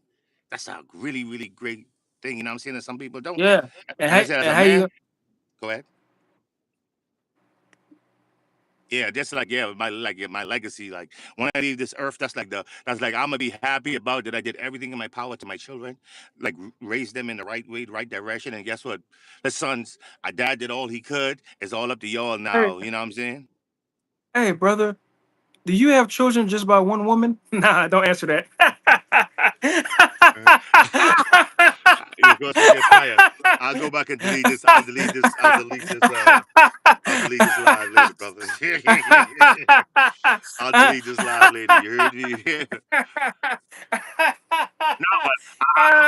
That's a really great thing. You know what I'm saying? And some people don't. Yeah, and And how I said, as and a how man, you go ahead. Yeah, that's like my legacy. Like when I leave this earth, that's like I'm gonna be happy about that. I did everything in my power to my children, like raise them in the right way, the right direction. And guess what? The sons, our dad did all he could. It's all up to y'all hey, now. You know what I'm saying? hey, brother, do you have children just by one woman? Nah, don't answer that. Uh, You're supposed to get fired. I'll go back and delete this. I'll delete this. I'll delete this. I'll delete this live later, brother. I'll delete this live later. You heard me?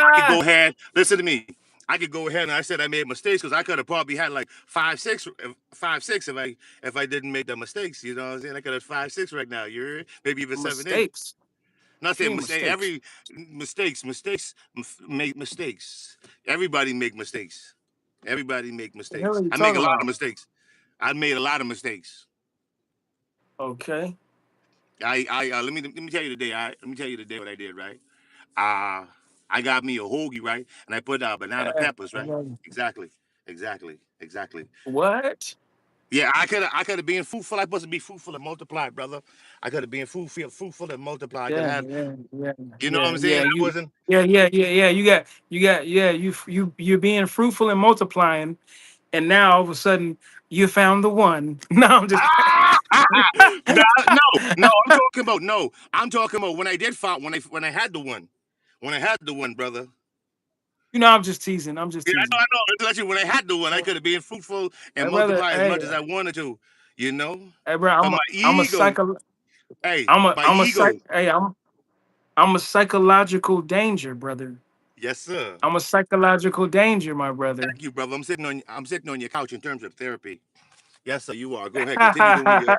I could go ahead. Listen to me. I could go ahead and I said I made mistakes because I could have probably had like 5 6, 5 6 if I didn't make the mistakes. You know what I'm saying? I could have 5 6 right now. You heard? Maybe even 7 8. Mistakes. Not What you saying mean mistake. mistakes? Every mistakes make mistakes. Everybody make mistakes. Everybody make What the hell mistakes. are you I make a talking lot of about? mistakes. I made a lot of mistakes. Okay. Let me tell you today. Let me tell you today what I did. Right. Uh I got me a hoagie, right? And I put banana Uh, peppers, right? Exactly. Exactly. what? Yeah, I could have been fruitful. I supposed to be fruitful and multiply, brother. I could have been fruitful and multiply. I could Yeah, have had, yeah, yeah, you know what yeah, I'm saying? yeah. I wasn't. Yeah. Yeah. You're being fruitful and multiplying, and now all of a sudden you found the one. No, I'm just. No, no. I'm talking about when I did find when I had the one, brother. You know, I'm just teasing. I'm just Yeah, I teasing. know, I know. Especially when I had the one, I Hey, could have been fruitful and hey, brother. multiply as Hey, much as I wanted to, you know. hey, bro. But my I'm a ego, psycho. hey, my I'm a psych. ego, Hey, I'm a psychological danger, brother. yes, sir. I'm a psychological danger, my brother. Thank you, brother. I'm sitting on your couch in terms of therapy. Yes, sir, you are. Go ahead, continue doing your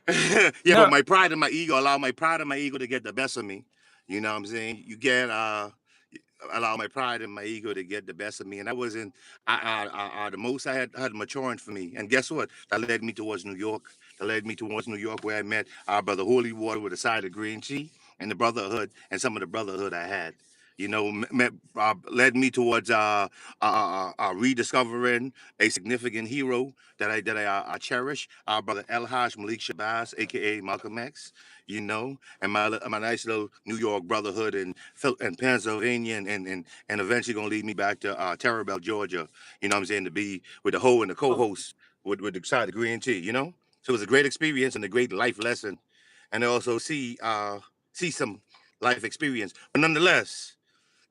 yeah, but No, my pride and my ego allow my pride and my ego to get the best of me. You know what I'm saying? You get allow my pride and my ego to get the best of me, and that wasn't the most I had maturing for me. And guess what? That led me towards New York. That led me towards New York, where I met our brother Holy Water with a side of green tea and the brotherhood and some of the brotherhood I had. You know, led me towards rediscovering a significant hero that I cherish. Our brother El Haj Malik Shabazz, aka Malcolm X. You know, and my nice little New York brotherhood and Pennsylvania and eventually gonna lead me back to Terrebell, Georgia. You know what I'm saying, to be with the hoe and the co-host with the side of green tea. You know, so it was a great experience and a great life lesson, and I also see some life experience. But nonetheless,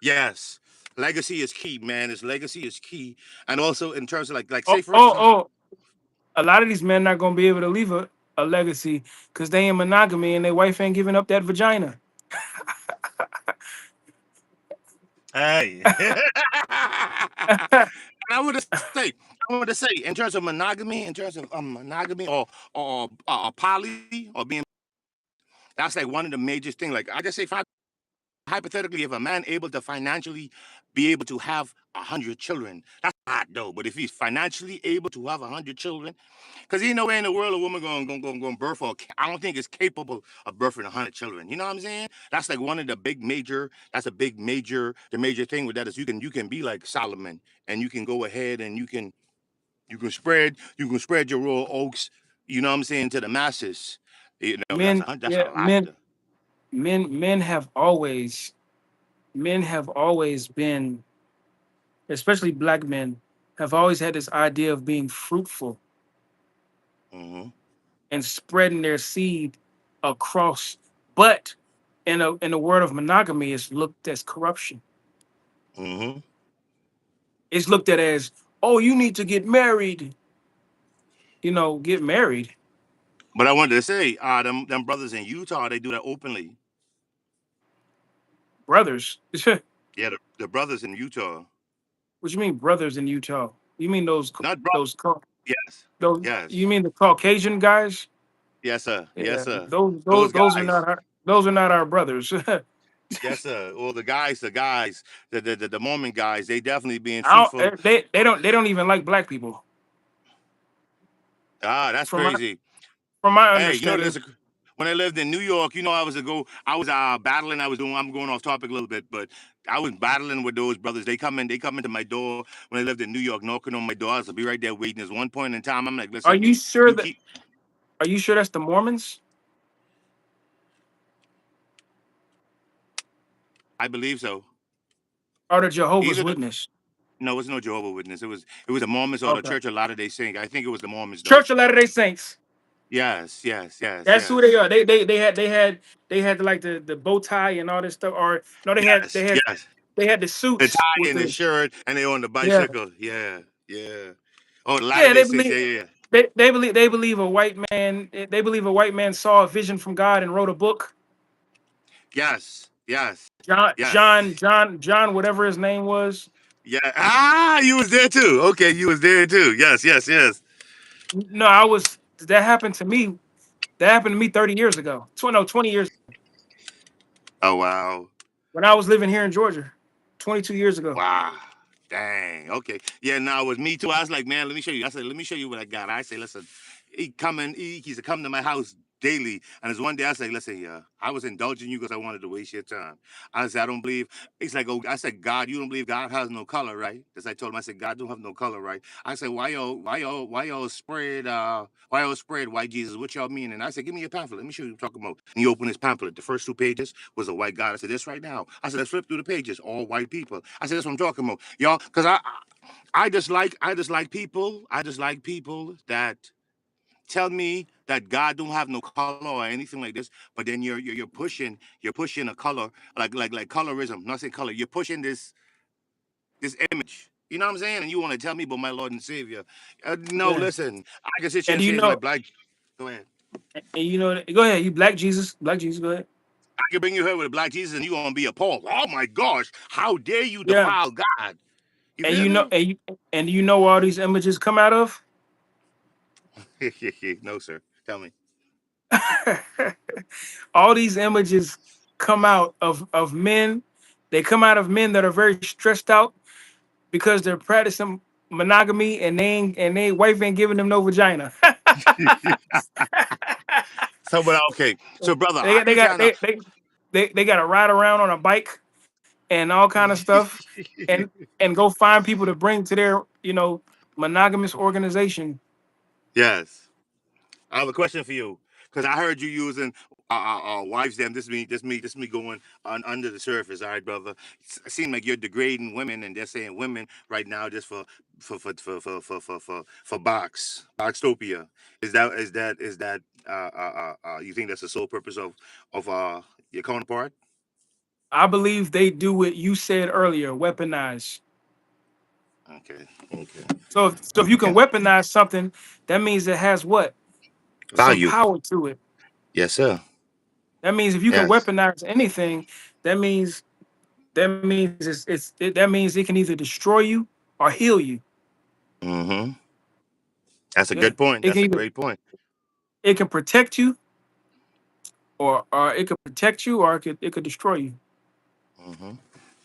yes, legacy is key, man. This legacy is key, and also in terms of like oh, say for oh, instance, oh. A lot of these men not gonna be able to leave a legacy because they in monogamy and their wife ain't giving up that vagina. hey. And I want to say, in terms of monogamy, or poly or being, that's like one of the major things. Like I just say, hypothetically, if a man able to financially be able to have 100 children, that's hot though. But if he's financially able to have 100 children, because ain't no way in the world a woman going birth I don't think it's capable of birthing 100 children. You know what I'm saying? That's like one of the big major. That's a big major. The major thing with that is you can be like Solomon, and you can go ahead and you can spread your royal oaks. You know what I'm saying, to the masses. You know Men, that's a yeah, lot. men have always been, especially black men, have always had this idea of being fruitful Mm-hmm. and spreading their seed across. But in the word of monogamy, it's looked as corruption. Mm-hmm. It's looked at as, oh, you need to get married. Get married, But I wanted to say, them brothers in Utah, they do that openly. brothers. Yeah, the brothers in Utah, What you mean, brothers in Utah? You mean not bro. those Yes, those? You yes, mean the Caucasian guys? yes, sir, yes, Yeah, sir. those Those those those are guys, not our brothers. yes, sir. Well, the guys, the Mormon guys, they definitely being I fruitful. don't, they don't even like black people, That's from my crazy. from my Hey, understanding. when I lived in New York, I was battling. I'm going off topic a little bit, but I was battling with those brothers. They come into my door when I lived in New York, knocking on my door. I was be right there waiting. There's one point in time, I'm like, Are listen, you sure you that? keep. Are you sure that's the Mormons I believe so. or the Jehovah's Either the Witness? No, it was no Jehovah Witness. It was the Mormons or the Okay, Church of Latter Day Saints. I think it was the Mormons though. Church of Latter Day Saints. Yes, yes, yes, That's who they yes, are. They had like the bow tie and all this stuff. Or no, yes, yes. they had the The suits tie with and the the shirt, and they on the yeah. bicycle. Yeah, yeah. Oh, the Latter Yeah, Day they Saints. believe Yeah, yeah, yeah. they believe a white man saw a vision from God and wrote a book. Yes, yes, yes. John, whatever his name was. Yeah. You was there too. Okay, you was there too. Yes, yes, yes. No, I was. That happened to me. That happened to me 30 years ago. 20 years Oh wow. when I was living here in Georgia. 22 years ago. Wow. Dang. Okay. Yeah, no, it was me too. I was like, man, let me show you. I said, let me show you what I got. I say, listen, he's come to my house daily. And there's one day I said, listen, yeah, I was indulging you because I wanted to waste your time. I said, I don't believe. He's like, oh, I said, God, you don't believe God has no color, right? Because I told him, I said, God don't have no color, right? I said, why y'all spread white Jesus? What y'all mean? And I said, give me a pamphlet. Let me show you what I'm talking about. And he opened his pamphlet. The first 2 pages was a white God. I said, this right now. I said, let's flip through the pages. All white people. I said, that's what I'm talking about, y'all. Because I just like people that tell me that God don't have no color or anything like this, but then you're pushing a color like colorism. Not saying color. You're pushing this. this image. You know what I'm saying? And you want to tell me about my Lord and Savior? No, Yeah. listen. I can sit here And and do say you it's my know? black. Go ahead. And you know? Go ahead. You Black Jesus. Black Jesus. Go ahead. I can bring you here with a black Jesus, and you gonna be appalled. Oh my gosh! How dare you Yeah. defile God? You And feel you know? me? And you know where all these images come out of? No, sir. Tell me. All these images come out of men. They come out of men that are very stressed out because they're practicing monogamy and they wife ain't giving them no vagina. So, but okay. So, brother, I they ain't got trying to. they got to ride around on a bike and all kind of stuff and go find people to bring to their monogamous organization. Yes. I have a question for you because I heard you using wives. Them. This me going under the surface. All right, brother. It seems like you're degrading women, and they're saying women right now just for boxtopia. Is that you think that's the sole purpose of your counterpart? I believe they do what you said earlier, weaponize. Okay. Okay. So if you can Okay. weaponize something, that means it has what? Some Value. power to it. Yes, sir. That means if you can Yes. weaponize anything, that means that means it can either destroy you or heal you. Mm-hmm. That's a Yeah. good point. It can That's a either great point. it can protect you or it could protect you or it could destroy you. Mm-hmm.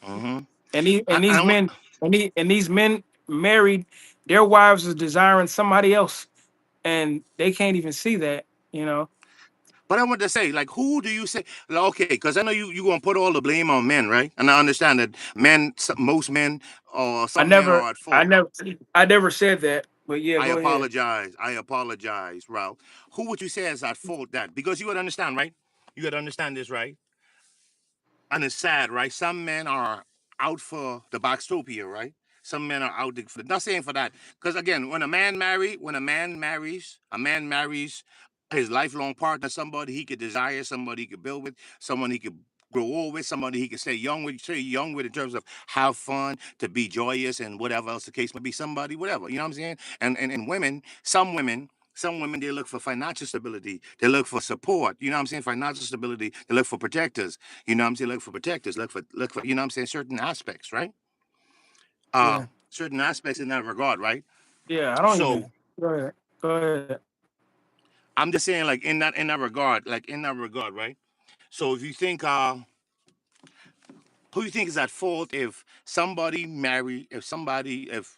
Mm-hmm. And I these want. men and these men married, their wives is desiring somebody else and they can't even see that, you know. But I want to say, like, who do you say? Like, okay, because I know you gonna put all the blame on men, right? And I understand that most men or I some men never are at I fault. never I never said that. But yeah, I go ahead. apologize. I apologize, Ralph. Who would you say is at fault that? Because you gotta understand, right? You gotta understand this, right? And it's sad, right? Some men are out for the boxtopia, right? Some men are out for not saying for that. Because again, when a man marries his lifelong partner, somebody he could desire, somebody he could build with, someone he could grow old with, somebody he could stay young with in terms of have fun, to be joyous and whatever else the case may be, somebody, whatever. You know what I'm saying? And women, some women, they look for financial stability. They look for support. You know what I'm saying? Financial stability. They look for protectors. You know what I'm saying? Look for protectors. Look for you know what I'm saying? Certain aspects, right? Uh Yeah. certain aspects in that regard, right? Yeah, I don't So even go ahead. Go ahead. I'm just saying, like in that regard, right? So if you think who you think is at fault if somebody marry if somebody if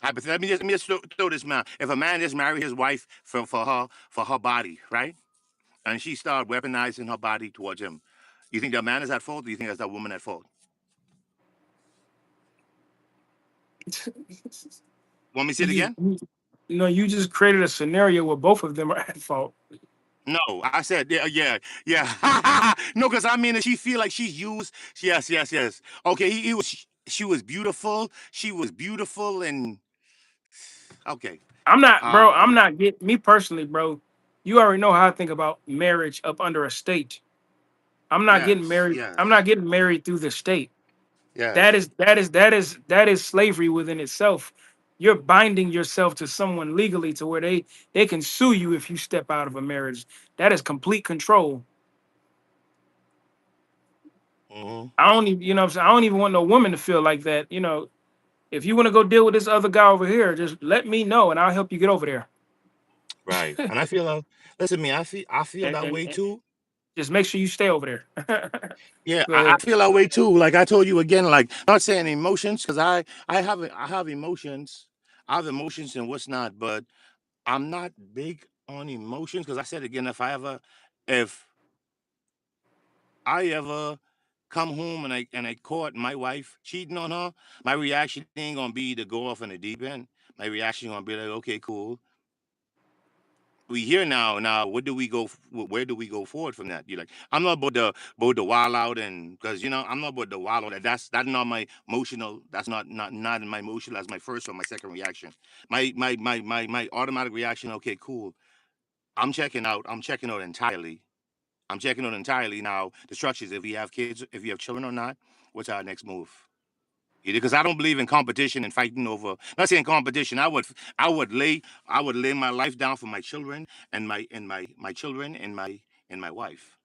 let me just throw this man. If a man just marry his wife for her body, right? And she start weaponizing her body towards him. You think that man is at fault, or you think that's that woman at fault? Want me to say it You just again? you just created a scenario where both of them are at fault. No, I said yeah, yeah, yeah. No, because I mean, she feel like she's used. Yes, yes, yes. Okay, he was. She was beautiful. She was beautiful, and okay. I'm Um. not getting me personally, bro. You already know how I think about marriage up under a state. I'm not getting Yes. married. I'm Yes. not getting married through the state. That Yes. is slavery within itself. You're binding yourself to someone legally to where they can sue you if you step out of a marriage. That is complete control. Hmm. I don't even, you know what I'm saying? I don't even want no woman to feel like that. If you want to go deal with this other guy over here, just let me know and I'll help you get over there. Right. And I feel. Listen to me. I feel And, that way and too. just make sure you stay over there. Yeah, Go I ahead. feel that way too. Like I told you again, like not saying emotions, because I have emotions. I have emotions and what's not, but I'm not big on emotions because I said again, if I ever come home and I caught my wife cheating on her, my reaction ain't gonna be to go off in the deep end. My reaction gonna be like, okay, cool. We here now. Now, what do we go? Where do we go forward from that? You like? I'm not about the wild out, and because I'm not about the wild out. That's not my emotional. That's not in my emotion. That's my first or my second reaction. My automatic reaction. Okay, cool. I'm checking out. I'm checking out entirely. I'm checking out entirely now. The structures. If we have kids, if we have children or not. What's our next move? Because I don't believe in competition and fighting over. Not saying competition. I would lay I would lay my life down for my children and my children and my wife.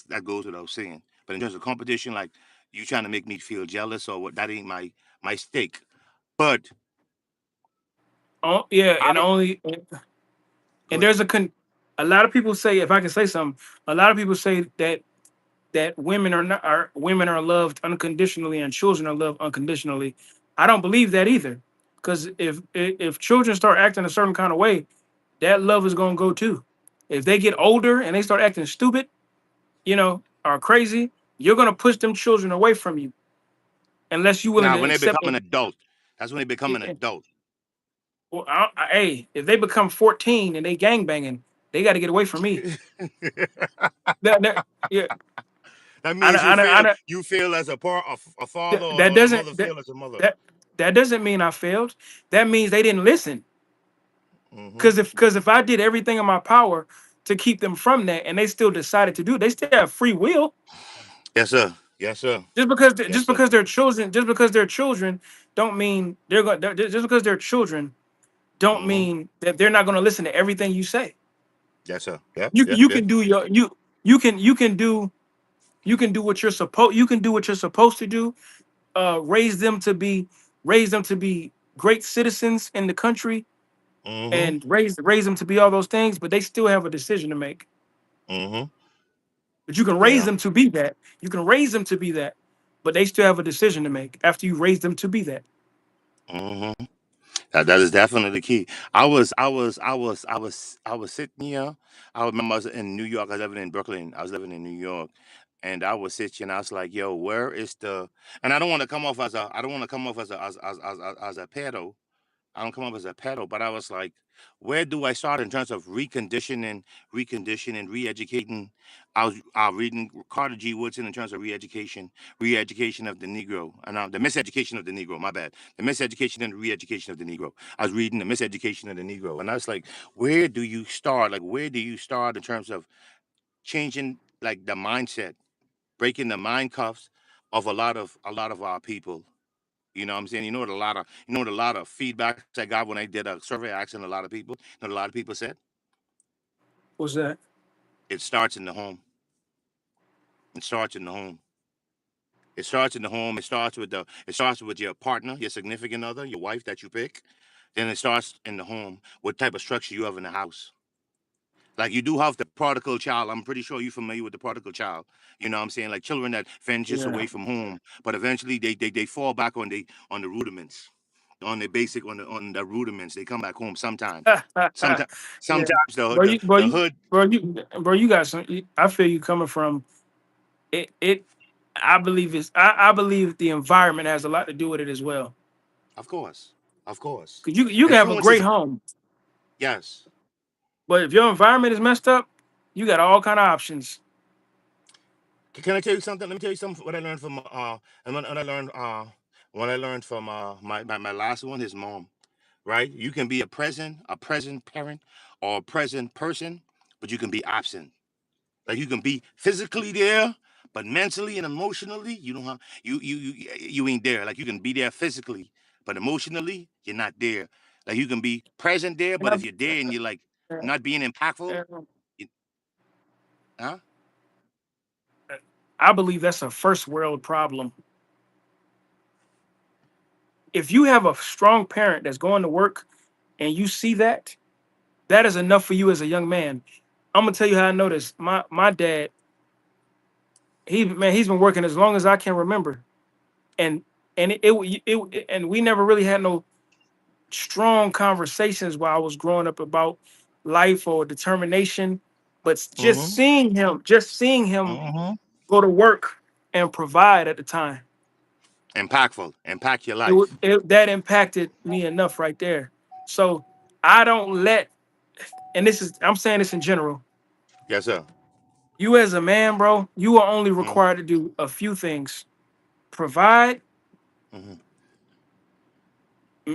That goes without saying. But in terms of competition, like you trying to make me feel jealous or what, that ain't my stake. But Oh yeah, I and don't. only Go and ahead. there's a lot of people say, if I can say something, a lot of people say that women are loved unconditionally and children are loved unconditionally. I don't believe that either, because if children start acting a certain kind of way, that love is gonna go too. If they get older and they start acting stupid, or crazy, you're gonna push them children away from you unless you're willing Now, to when they accept become an them. adult, that's when they become an Yeah. adult. Well, hey, if they become 14 and they gang banging, they got to get away from me. Yeah, That I, means don't- I, don't- I, don't- you feel as a father, that or the mother doesn't that, feel as a mother. that that doesn't mean I failed. That means they didn't listen. Hmm. Because if I did everything in my power to keep them from that, and they still decided to do it, they still have free will. Yes, sir. Yes, sir. Yes, Just sir. because they're children, don't mean they're going. Just because they're children, don't Hmm. mean that they're not going to listen to everything you say. Yes, sir. Yep, You yep, you yep. can do your you can do what you're supposed to do. Raise them to be great citizens in the country, Hmm. and raise them to be all those things, but they still have a decision to make. Hmm. But you can raise Yeah. them to be that. You can raise them to be that, but they still have a decision to make after you raise them to be that. Hmm. That is definitely key. I was sitting here. I remember I was in New York. I was living in Brooklyn. I was living in New York, and I was sitting. I was like, "Yo, where is the?" And I don't want to come off as a. I don't want to come off as a pedo. I don't come up as a pedo, but I was like, where do I start in terms of re-educating? I was reading Carter G. Woodson in terms of re-education of the Negro, and the miseducation of the Negro. My bad, the miseducation and re-education of the Negro. I was reading the miseducation of the Negro, and I was like, where do you start? Like, where do you start in terms of changing like the mindset, breaking the mind cuffs of a lot of our people? You know what I'm saying? You know what a lot of feedbacks I got when I did a survey asking a lot of people. You know what a lot of people said? What's that? It starts in the home. It starts in the home. It starts in the home. It starts with your partner, your significant other, your wife that you pick. Then it starts in the home. What type of structure you have in the house? Like you do have the prodigal child. I'm pretty sure you're familiar with the prodigal child. You know what I'm saying? Like children that ventures Yeah. away from home, but eventually they fall back on the rudiments, on the basic on the rudiments. They come back home sometimes. Sometimes Yeah, sometimes the bro. the, the hood. You got some. I feel you coming from it. I believe the environment has a lot to do with it as well. Of course, of course. Cause you can have a great Influences. home, Yes. but if your environment is messed up, you got all kind of options. Can I tell you something? Let me tell you something. What I learned from and when I learned from my last one, his mom. Right? You can be a present parent or a present person, but you can be absent. Like you can be physically there, but mentally and emotionally, you don't have you ain't there. Like you can be there physically, but emotionally, you're not there. Like you can be present there, And but if you're there and you're like not being impactful, I, you, huh? I believe that's a first world problem. If you have a strong parent that's going to work and you see that, that is enough for you as a young man. I'm gonna tell you how I know this. My dad, he's been working as long as I can remember, and and we never really had no strong conversations while I was growing up about life or determination. But Mm-hmm. just seeing him Mm-hmm. go to work and provide at the time, Impactful. Impact your life. that impacted me enough right there. So I don't let, and I'm saying this in general. Yes, sir. You as a man, bro, you are only Mm-hmm. required to do a few things: provide Mm-hmm.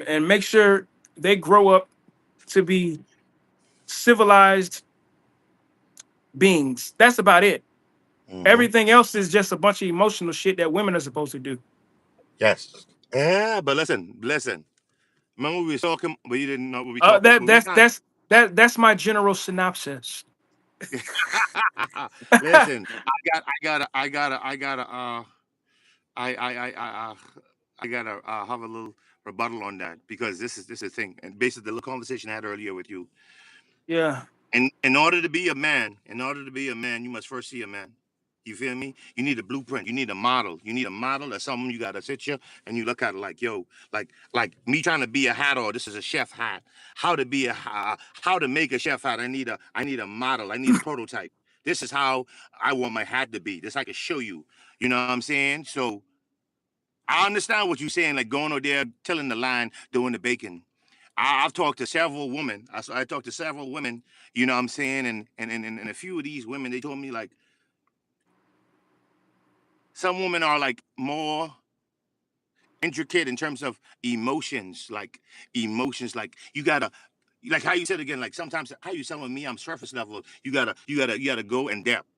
and make sure they grow up to be civilized beings. That's about it. Mm-hmm. Everything else is just a bunch of emotional shit that women are supposed to do. Yes. Yeah, but listen. Remember we was talking, but you didn't know what we talking. That What we got? that's my general synopsis. Listen, I I gotta have a little rebuttal on that because this is the thing, and basically the little conversation I had earlier with you. Yeah, In order to be a man, in order to be a man, you must first see a man. You feel me? You need a blueprint. You need a model. You need a model or something you gotta sit you and you look at it like, yo, like me trying to be a hat or this is a chef hat. How to be a how to make a chef hat. I need a model. I need a prototype. This is how I want my hat to be. This I can show you. You know what I'm saying? So I understand what you're saying, like going over there, tilling the line, doing the baking. I've talked to several women. I talked to several women, you know what I'm saying? And a few of these women, they told me like some women are like more intricate in terms of emotions, like you gotta like how you said again, like sometimes how you telling me I'm surface level. You gotta go in depth.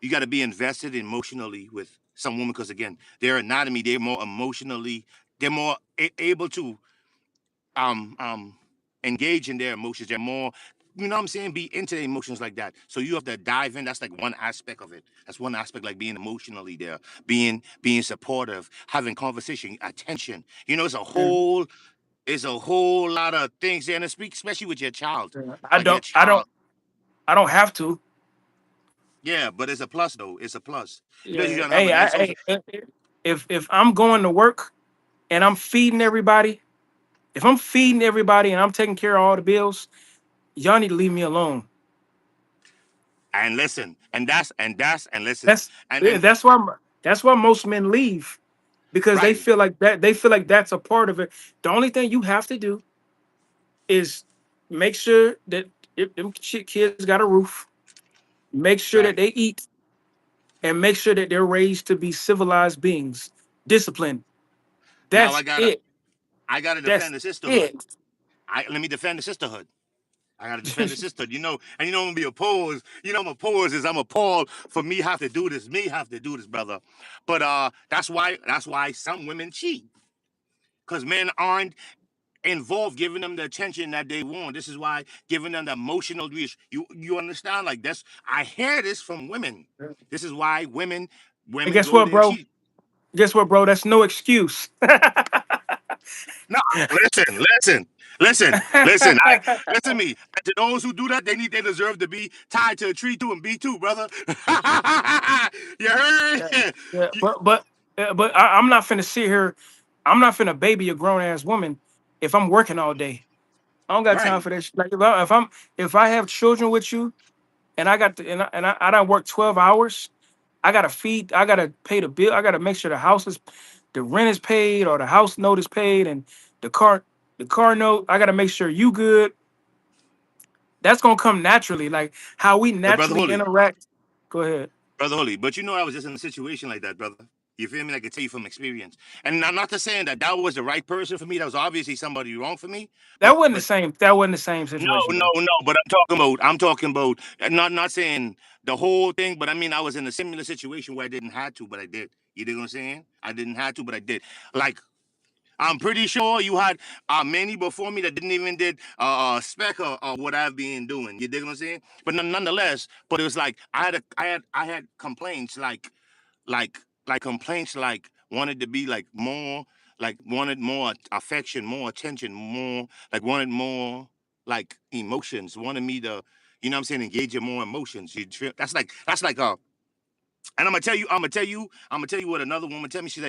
You gotta be invested emotionally with some woman because again, their anatomy, they're more emotionally, they're more able to um um engage in their emotions. They're more, you know what I'm saying, be into their emotions like that. So you have to dive in. That's like one aspect of it. That's one aspect, like being emotionally there, being supportive, having conversation, attention. You know, yeah, it's a whole lot of things there, and especially with your child. yeah. Like your I don't child. I don't have to. Yeah, but it's a plus though. It's a plus. Especially Yeah. trying to have a nice social. If I'm going to work and I'm feeding everybody, if I'm feeding everybody and I'm taking care of all the bills, y'all need to leave me alone. And listen, and listen. That's And that's why most men leave because they right. feel like that they feel like that's a part of it. The only thing you have to do is make sure that if them kids got a roof, make sure that Right. they eat, and make sure that they're raised to be civilized beings, disciplined. Now That's it. I gotta That's defend the sisterhood. it. Let me defend the sisterhood. I gotta defend the sisterhood. And I'm gonna be opposed. I'm opposed is I'm appalled for me have to do this. Me have to do this, brother. But that's why some women cheat. Because men aren't involved giving them the attention that they want. This is why giving them the emotional reach. You understand? Like that's I hear this from women. This is why And women guess go what, there and bro? cheat. Guess what, bro? That's no excuse. No, listen. Listen to me. To those who do that, they deserve to be tied to a tree too and be too, brother. You heard? Yeah, yeah, but I'm not finna sit here. I'm not finna baby a grown ass woman if I'm working all day. I don't got time Right. for that. Like if I have children with you and I got to, I don't work 12 hours. I gotta feed. I gotta pay the bill. I gotta make sure the rent is paid or the house note is paid and the car the car note. I gotta make sure you good. That's gonna come naturally, like how we But brother naturally Holy, interact. Go ahead. but I was just in a situation like that, brother. You feel me? I can tell you from experience. And I'm not to saying that that was the right person for me. That was obviously somebody wrong for me. That But wasn't the same. That wasn't the same no, situation, no, bro. no. But I'm talking about not saying the whole thing, but I mean I was in a similar situation where I didn't have to, but I did. You dig what I'm saying? I didn't have to, but I did. Like I'm pretty sure you had many before me that didn't even did spec of what I've been doing. You dig what I'm saying? But nonetheless, but it was like I had complaints like complaints like wanted to be like wanted more affection, more attention, more like wanted more like emotions, wanted me to, you know what I'm saying, engage in more emotions. You feel that's like and I'm gonna tell you what another woman tell me. She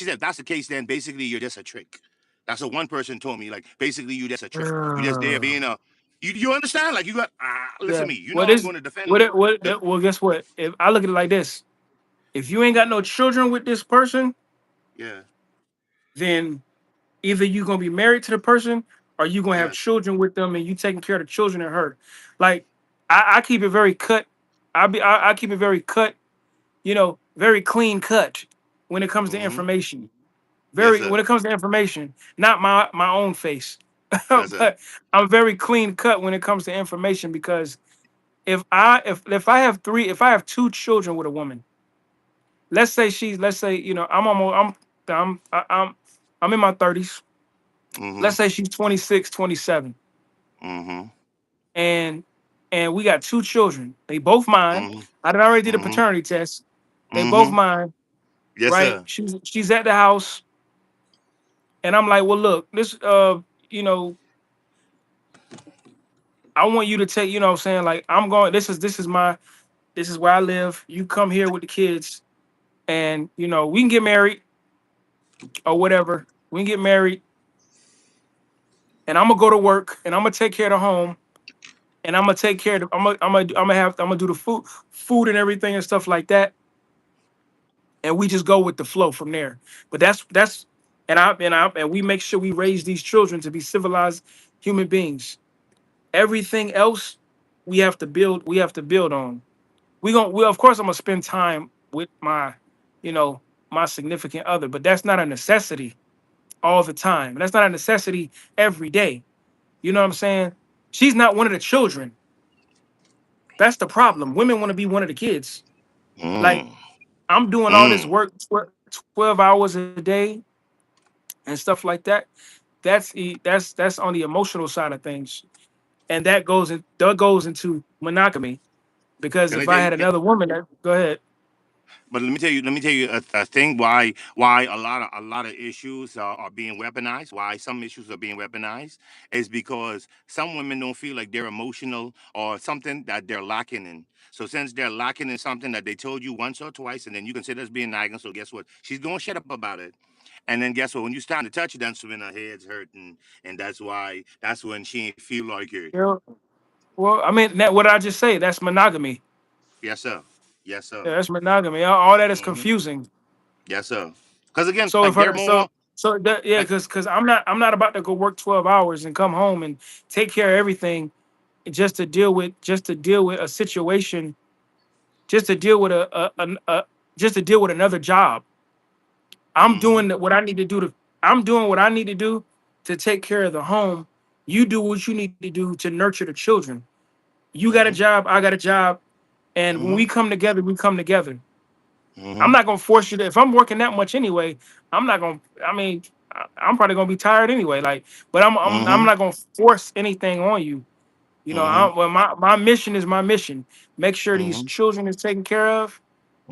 said if that's the case, then basically you're just a trick. That's what one person told me. Like basically you just a trick. You just there Uh, being a you understand? Like you got listen yeah. to me. You know What I'm is gonna defend what it what the, that- well guess what? If I look at it like this, if you ain't got no children with this person, yeah, then either you gonna be married to the person or you gonna have yeah. children with them and you taking care of the children and her. Like I keep it very cut. I keep it very cut, very clean cut when it comes to Mm-hmm. information. Yes, Very sir. when it comes to information, not my own face. Yes, sir. But I'm very clean cut when it comes to information because if I have if I have two children with a woman, let's say I'm almost I'm in my 30s. Mm-hmm. Let's say she's 26, 27, Mm-hmm. and we got two children. They both mine. Mm-hmm. I done already did a Mm-hmm. paternity test. They both Mm-hmm. mine, Yes, right? sir. She's at the house, and I'm like, well, look, this you know, I want you to take, you know what I'm saying? Like, I'm going, this is where I live. You come here with the kids, and we can get married or whatever. We can get married, and I'm gonna go to work, and I'm gonna take care of the home, and I'm gonna take care of I'm gonna do the food and everything and stuff like that, and we just go with the flow from there. But that's and we make sure we raise these children to be civilized human beings. Everything else we have to build on. Of course I'm gonna spend time with you know, my significant other, but that's not a necessity all the time. That's not a necessity every day. You know what I'm saying? She's not one of the children. That's the problem. Women want to be one of the kids. Like, Mm. I'm doing all this Mm. work 12 hours a day and stuff like that. That's on the emotional side of things. And that goes into monogamy. Because Can I if tell I you? had another woman go ahead. But let me tell you a thing why a lot of issues are being weaponized. Why some issues are being weaponized is because some women don't feel like they're emotional or something that they're lacking in. So since they're lacking in something that they told you once or twice, and then you consider as being nagging, so guess what? She's gonna shut up about it. And then guess what? When you start to touch it, that's when her head's hurting, and that's when she ain't feel like it. You know, well, I mean, what did I just say? That's monogamy. Yes, sir. Yes, sir. Yeah, that's monogamy. All that is Hmm. confusing. Yes, sir. Because again, So if like they're her, more yeah, like. because I'm not about to go work 12 hours and come home and take care of everything just to deal with a situation, just to deal with just to deal with another job. I'm Mm-hmm. doing what I need to do I'm doing what I need to do to take care of the home. You do what you need to do to nurture the children. You got a Mm-hmm. job, I got a job, and when we Mm-hmm. come together, we come together. I'm Mm-hmm. not gonna force you to. If I'm working that much anyway, I'm not gonna. I mean, I'm probably gonna be tired anyway. Like, but I'm Mm-hmm. not gonna force anything on you. Mm-hmm. Well, my mission is my mission. Make sure these Mm-hmm. children is taken care of,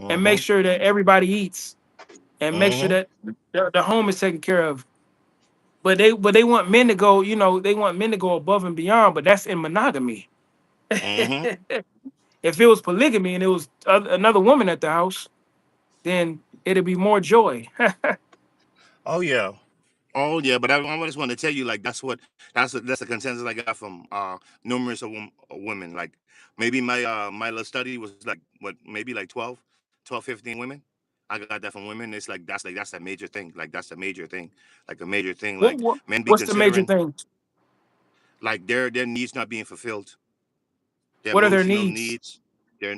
and make Mm-hmm. sure that everybody eats, and make sure Mm-hmm. that the home is taken care of. But they want men to go. They want men to go above and beyond. But that's in monogamy. Mm-hmm. If it was polygamy and it was another woman at the house, then it'd be more joy. Oh yeah. Oh yeah, but I just want to tell you, like that's a consensus I got from numerous women. Like maybe my little study was like what maybe like 12, 15 women. I got that from women. It's like that's a major thing. Like that's a major thing. Like a major thing. What, Like what men be what's the major considering thing? like their needs not being fulfilled, their What are their emotional needs? needs, their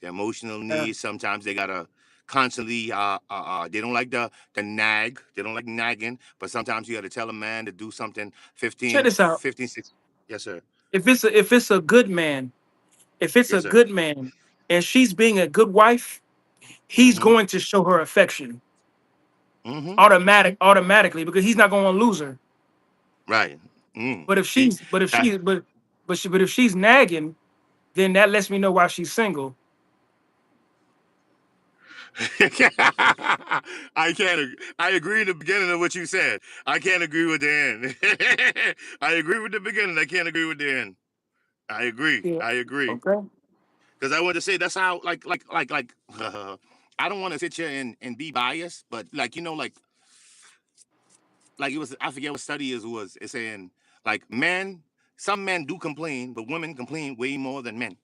emotional Uh, needs. Sometimes they gotta constantly they don't like the nag. They don't like nagging, but sometimes you gotta tell a man to do something Check 15, this out. 15, 16. Yes, sir. If it's a good man, if it's a Yes, sir. good man, and she's being a good wife, he's Mm-hmm. going to show her affection Mm-hmm. automatically because he's not going to lose her. Right. Mm. But if See she's but if that. she but if she's nagging, then that lets me know why she's single. I can't. I agree in the beginning of what you said. I can't agree with the end. I agree with the beginning. I can't agree with the end. I agree. Yeah. I agree. Okay. Because I want to say that's how I don't want to sit here and be biased, but like it was I forget what study is was it's saying like men some men do complain, but women complain way more than men.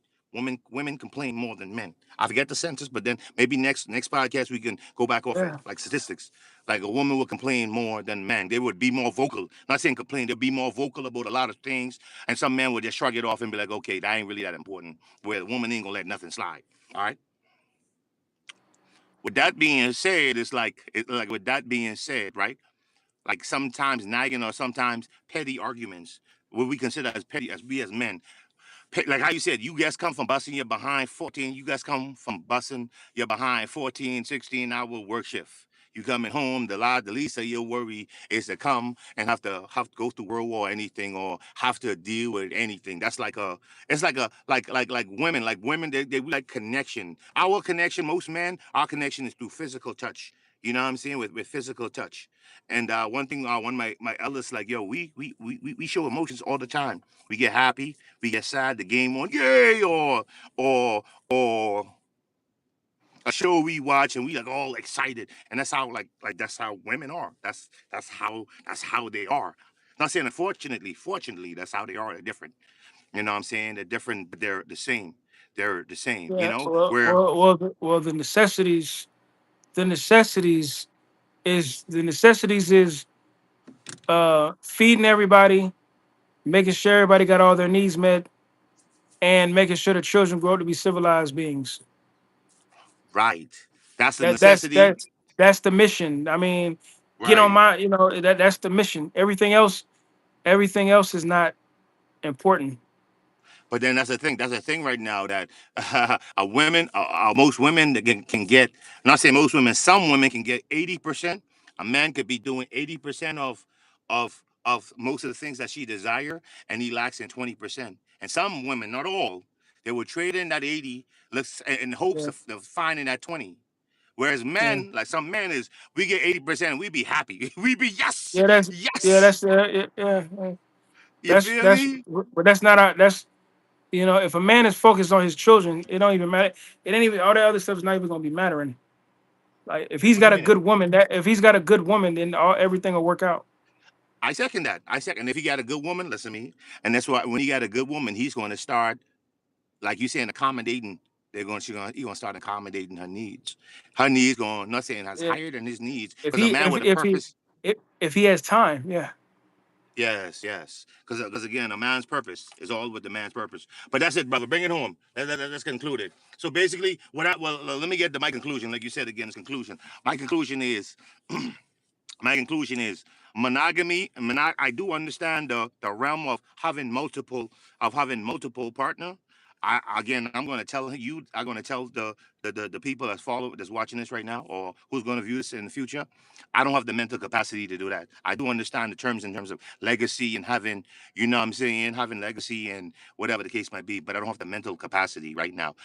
Women complain more than men. I forget the sentence, but then maybe next podcast we can go back off it Yeah. like statistics. Like a woman would complain more than men. They would be more vocal. Not saying complain, they'd be more vocal about a lot of things. And some men would just shrug it off and be like, okay, that ain't really that important. Where a woman ain't gonna let nothing slide. All right. With that being said, like with that being said, right? Like sometimes nagging or sometimes petty arguments, what we consider as petty as we as men. Like how you said, you guys come from busting your behind 14, you guys come from busting your behind 14, 16 hour work shift. You coming home, the least of your worry is to come and have to go through World War or anything, or have to deal with anything. That's like a it's like women they like connection. Our connection, most men, our connection is through physical touch. You know what I'm saying? With physical touch. And one thing, one of my elders like, yo, we show emotions all the time. We get happy, we get sad, the game on, yay, or a show we watch and we like all excited, and that's how that's how women are. That's how they are. Not saying unfortunately, fortunately, that's how they are. They're different. You know what I'm saying? They're different, but they're the same. They're the same. You Yeah. know where Well, the necessities the necessities is feeding everybody, making sure everybody got all their needs met, and making sure the children grow up to be civilized beings. right. That's the That that's necessity. that's that's the mission. I mean, get on Right. my, that's the mission. Everything else is not important. But then that's the thing. That's the thing right now that most women that can get. Not saying most women. Some women can get 80%. A man could be doing 80% of most of the things that she desire, and he lacks in 20%. And some women, not all, they will trade in that 80 in hopes Yeah, of finding that 20. Whereas yeah, men, like some men, is we get 80% and we be happy. We be yes, yeah. yes. Yeah. You feel That's me? but that's not our that's if a man is focused on his children, it don't even matter. It ain't even all that other stuff is not even gonna be mattering. Like if he's What do you got a mean? good woman, then everything will work out. I second that. I second. If he got a good woman, listen to me. And that's why when he got a good woman, he's going to start, like you saying, accommodating. He's going to start accommodating her needs. Her needs going, not saying as Yeah. higher than his needs, If because a he man if with a if he purpose. if he has time, yeah. Yes, yes. Because again, a man's purpose is all with the man's purpose. But that's it, brother. Bring it home. Let's conclude it. So basically, let me get to my conclusion. Like you said again, it's conclusion. My conclusion is my conclusion is monogamy. I do understand the realm of having multiple partner. I'm going to tell you. I'm going to tell the people that's watching this right now, or who's going to view this in the future. I don't have the mental capacity to do that. I do understand the terms in terms of legacy and having, you know what I'm saying, having legacy and whatever the case might be. But I don't have the mental capacity right now.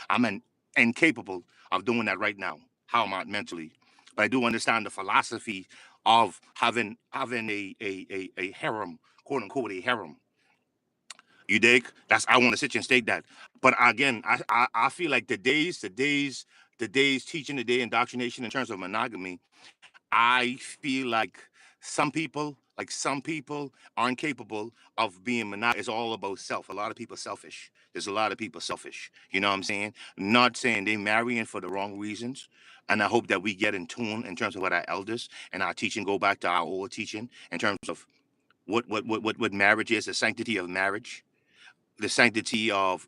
Incapable of doing that right now. How am I mentally? But I do understand the philosophy of having a harem, quote unquote, a harem. You dig? That's I want to sit here and state that. But again, I feel like the days teaching, the day indoctrination in terms of monogamy. I feel like some people aren't capable of being monogamous. It's all about self. A lot of people selfish. There's a lot of people selfish. You know what I'm saying? Not saying they marrying for the wrong reasons. And I hope that we get in tune in terms of what our elders and our teaching go back to our old teaching in terms of what marriage is, the sanctity of marriage, the sanctity of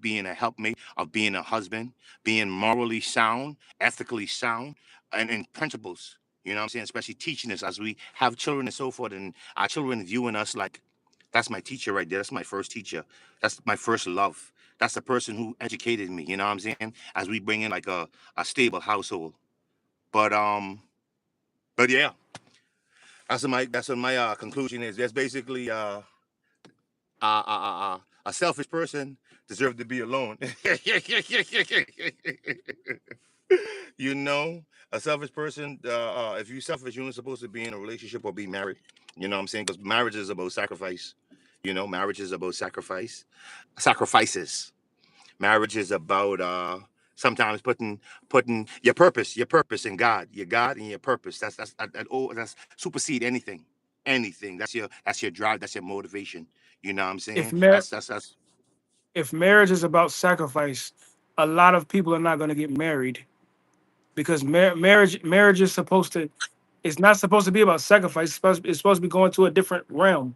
being a helpmate, of being a husband, being morally sound, ethically sound, and in principles. You know what I'm saying? Especially teaching us as we have children and so forth, and our children viewing us like that's my teacher right there. That's my first teacher. That's my first love. That's the person who educated me. You know what I'm saying? As we bring in like a stable household. But yeah, that's what my conclusion is. That's basically a selfish person deserves to be alone. you know, a selfish person. If you're selfish, you're not supposed to be in a relationship or be married. You know what I'm saying? Because marriage is about sacrifice. Marriage is about sacrifices. Marriage is about sometimes putting your purpose in God, your God and your purpose. That's supersede anything. That's your drive. That's your motivation. You know what I'm If saying? mar- That's if marriage is about sacrifice, a lot of people are not going to get married because marriage is supposed to it's not supposed to be about sacrifice. It's supposed to be going to a different realm.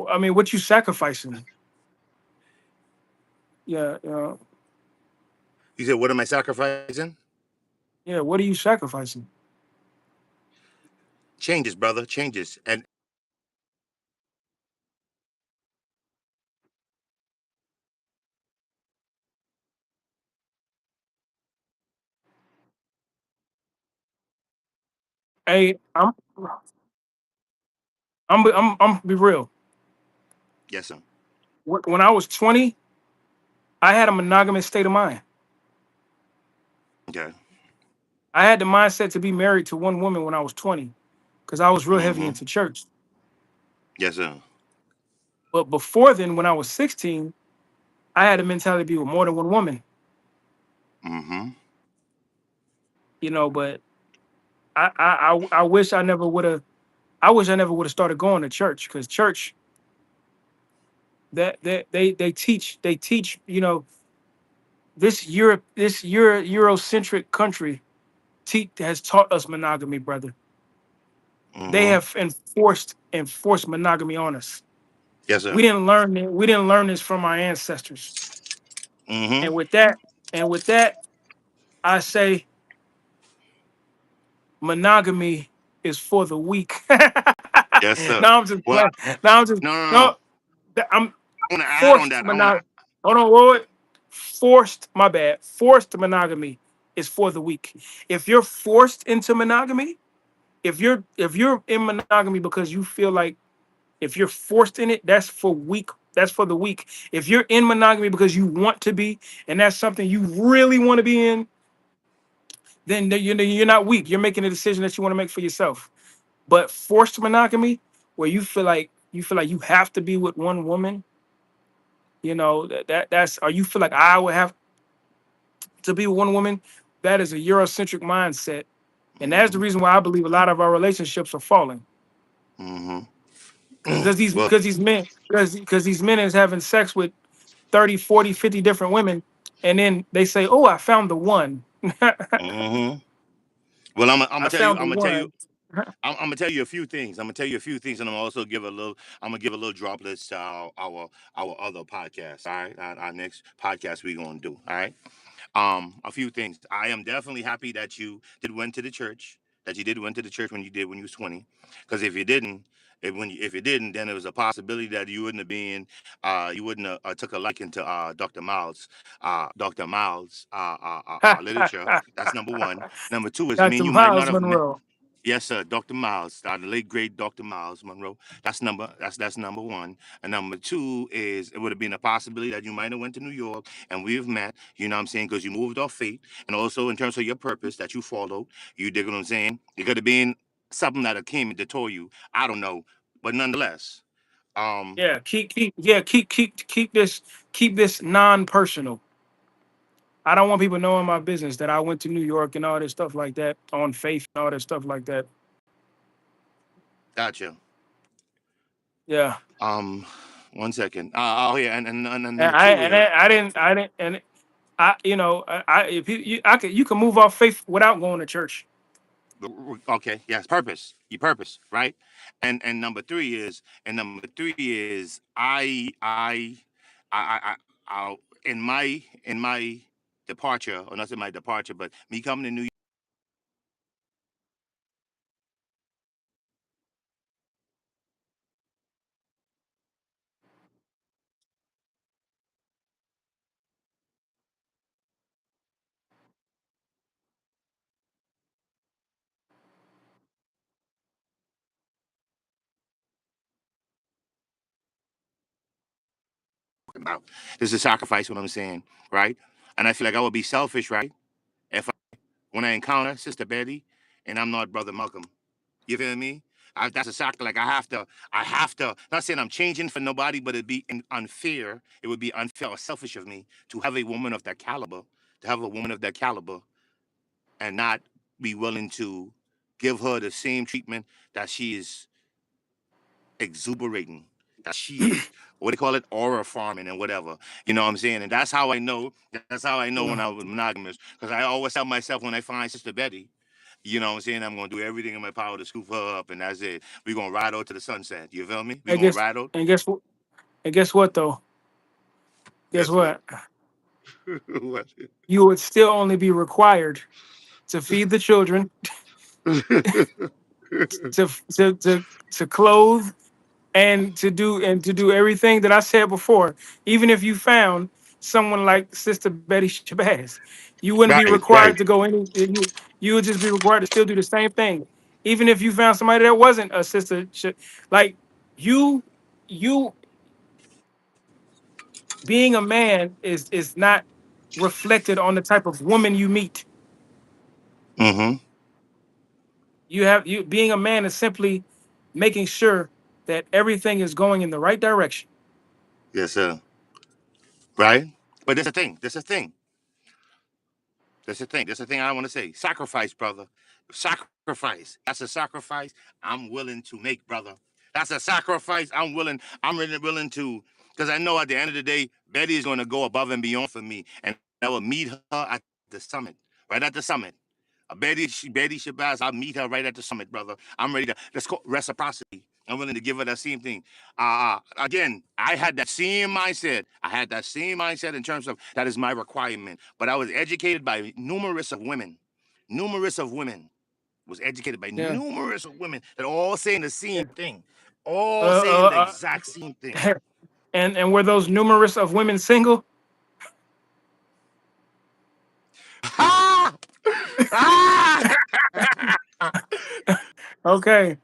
I mean, what you sacrificing? Yeah, you said. What am I sacrificing? yeah. What are you sacrificing? Changes, brother. Changes. And Hey, I'm be real. Yes, sir. When I was 20, I had a monogamous state of mind. Okay. I had the mindset to be married to one woman when I was 20, because I was real heavy Mm-hmm. into church. Yes, sir. But before then, when I was 16, I had a mentality to be with more than one woman. Mm-hmm. But I wish I never would have. I wish I never would have started going to church, because church, that they teach this Eurocentric country has taught us monogamy, brother. They Mm-hmm. have enforced monogamy on us. Yes, sir. We didn't learn this from our ancestors. Mm-hmm. And with that, I say monogamy is for the weak. Yes, sir. Now I'm just Well, playing. Now I'm just no, no, no. no. I'm I want to add on forced that. I want to. monog. Hold on, wait. Forced. My bad. Forced monogamy is for the weak. If you're forced into monogamy, if you're in monogamy because you feel like, if you're forced in it, that's for weak. That's for the weak. If you're in monogamy because you want to be, and that's something you really want to be in, then you're not weak. You're making a decision that you want to make for yourself. But forced monogamy, where you feel like you have to be with one woman, that's, or you feel like I would have to be with one woman, that is a Eurocentric mindset. And that's the Mm-hmm. reason why I believe a lot of our relationships are falling. Mm-hmm. Because these Well. because these men because these men is having sex with 30, 40, 50 different women, and then they say, "Oh, I found the one." Mm-hmm. Well, I'm gonna I tell you. found the I'm gonna tell you. one. I'm gonna tell you a few things. I'm gonna tell you a few things, and I'm also give a little. I'm gonna give a little droplets to our other podcast. All right, our next podcast we're gonna do. All right. A few things. I am definitely happy that you did went to the church. That you did went to the church when you did when you was 20. Because if you didn't, if you didn't, then there was a possibility that you wouldn't have been, you wouldn't have took a liking to Dr. Miles' literature. That's number one. Number two is me Got and the you might not Miles have met. Monroe. Yes, sir. Dr. Miles, the late great Dr. Miles Monroe. That's number one. And number two is it would have been a possibility that you might have went to New York and we've met. You know what I'm saying? Because you moved off faith, and also in terms of your purpose that you followed. You dig what I'm saying? It could have been something that came to told you. I don't know, but nonetheless, um, Yeah, keep this non-personal. I don't want people knowing my business that I went to New York and all this stuff like that on faith and all that stuff like that. gotcha. Yeah, Um, 1 second. Oh yeah, and and number I two and is I didn't and if you can move off faith without going to church. okay, yes, purpose. Your purpose, right? And number three is I in my departure, or not in my departure, but me coming to New about. This is a sacrifice, what I'm saying, right? And I feel like I would be selfish, right? If when I encounter Sister Betty and I'm not Brother Malcolm. You feel me? That's a sacrifice. Like I have to. Not saying I'm changing for nobody, but it'd be unfair. It would be unfair or selfish of me to have a woman of that caliber, and not be willing to give her the same treatment that she is exuberating, that she is, what do you call it, aura farming and whatever. You know what I'm saying? And that's how I know. That's how I know when Yeah. I was monogamous, because I always tell myself when I find Sister Betty, you know what I'm saying, I'm gonna do everything in my power to scoop her up, and that's it. We're gonna ride out to the sunset. You feel me? We're And gonna guess ride out. and guess what? And guess what though? Guess Guess what? what? What? You would still only be required to feed the children, to to to to clothe, and to do everything that I said before. Even if you found someone like Sister Betty Shabazz, you wouldn't be Right, required right. to go any. You would just be required to still do the same thing. Even if you found somebody that wasn't a sister, like you, you being a man is not reflected on the type of woman you meet. Mm-hmm. You being a man is simply making sure that everything is going in the right direction. Yes, sir. Right. But there's a thing. There's a thing. There's a thing. There's a thing I want to say. Sacrifice, brother. Sacrifice. That's a sacrifice I'm willing to make, brother. That's a sacrifice I'm willing. I'm really willing to, because I know at the end of the day, Betty is going to go above and beyond for me, and I will meet her at the summit, right at the summit. Betty Shabazz, I'll meet her right at the summit, brother. I'm ready to. Let's call reciprocity. I'm willing to give her that same thing. Again, I had that same mindset. I had that same mindset in terms of that is my requirement. But I was educated by numerous of women. Numerous of women was educated by Yeah. numerous of women that all saying the same thing. All saying the Uh, exact same thing. and were those numerous of women single? Ah! Ah! Okay.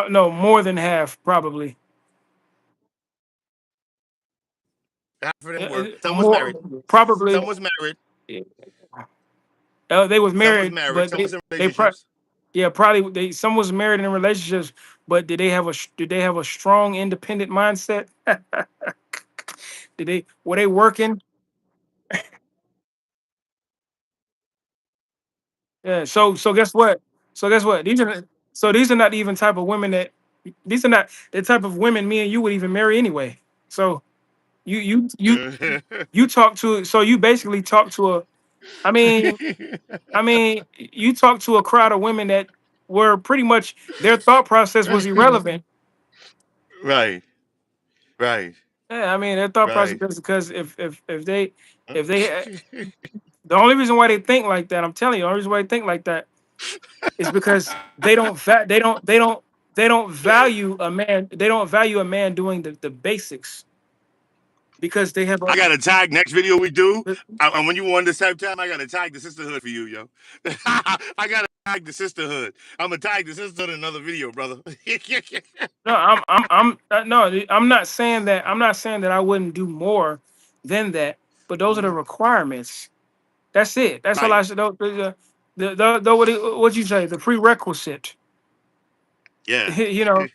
No, more than half probably. Half of them were. Some was More married. probably. Some was married. They was Some was married, married. but Some was in they pro- relationships. yeah, probably some was married in relationships, but did they have a strong independent mindset? Did they were they working? Yeah. So guess what? So guess what? These are not even type of women that these are not the type of women me and you would even marry anyway. So you you you you talk to so you basically talk to a I mean you talk to a crowd of women that were pretty much their thought process was irrelevant. Right. Right. Yeah, I mean their thought process Right. because if they the only reason why they think like that, I'm telling you, the only reason why they think like that is because they don't value a man. They don't value a man doing the basics because they have I a got to tag next video we do. And when you on the same time, I got to tag the sisterhood for you, yo. I got to tag the sisterhood. I'm going to tag the sisterhood in another video, brother. no. No. I'm not saying that. I'm not saying that I wouldn't do more than that. But those are the Mhm. requirements. That's it. That's all I Right. should. What you say? The prerequisite. Yeah. You know,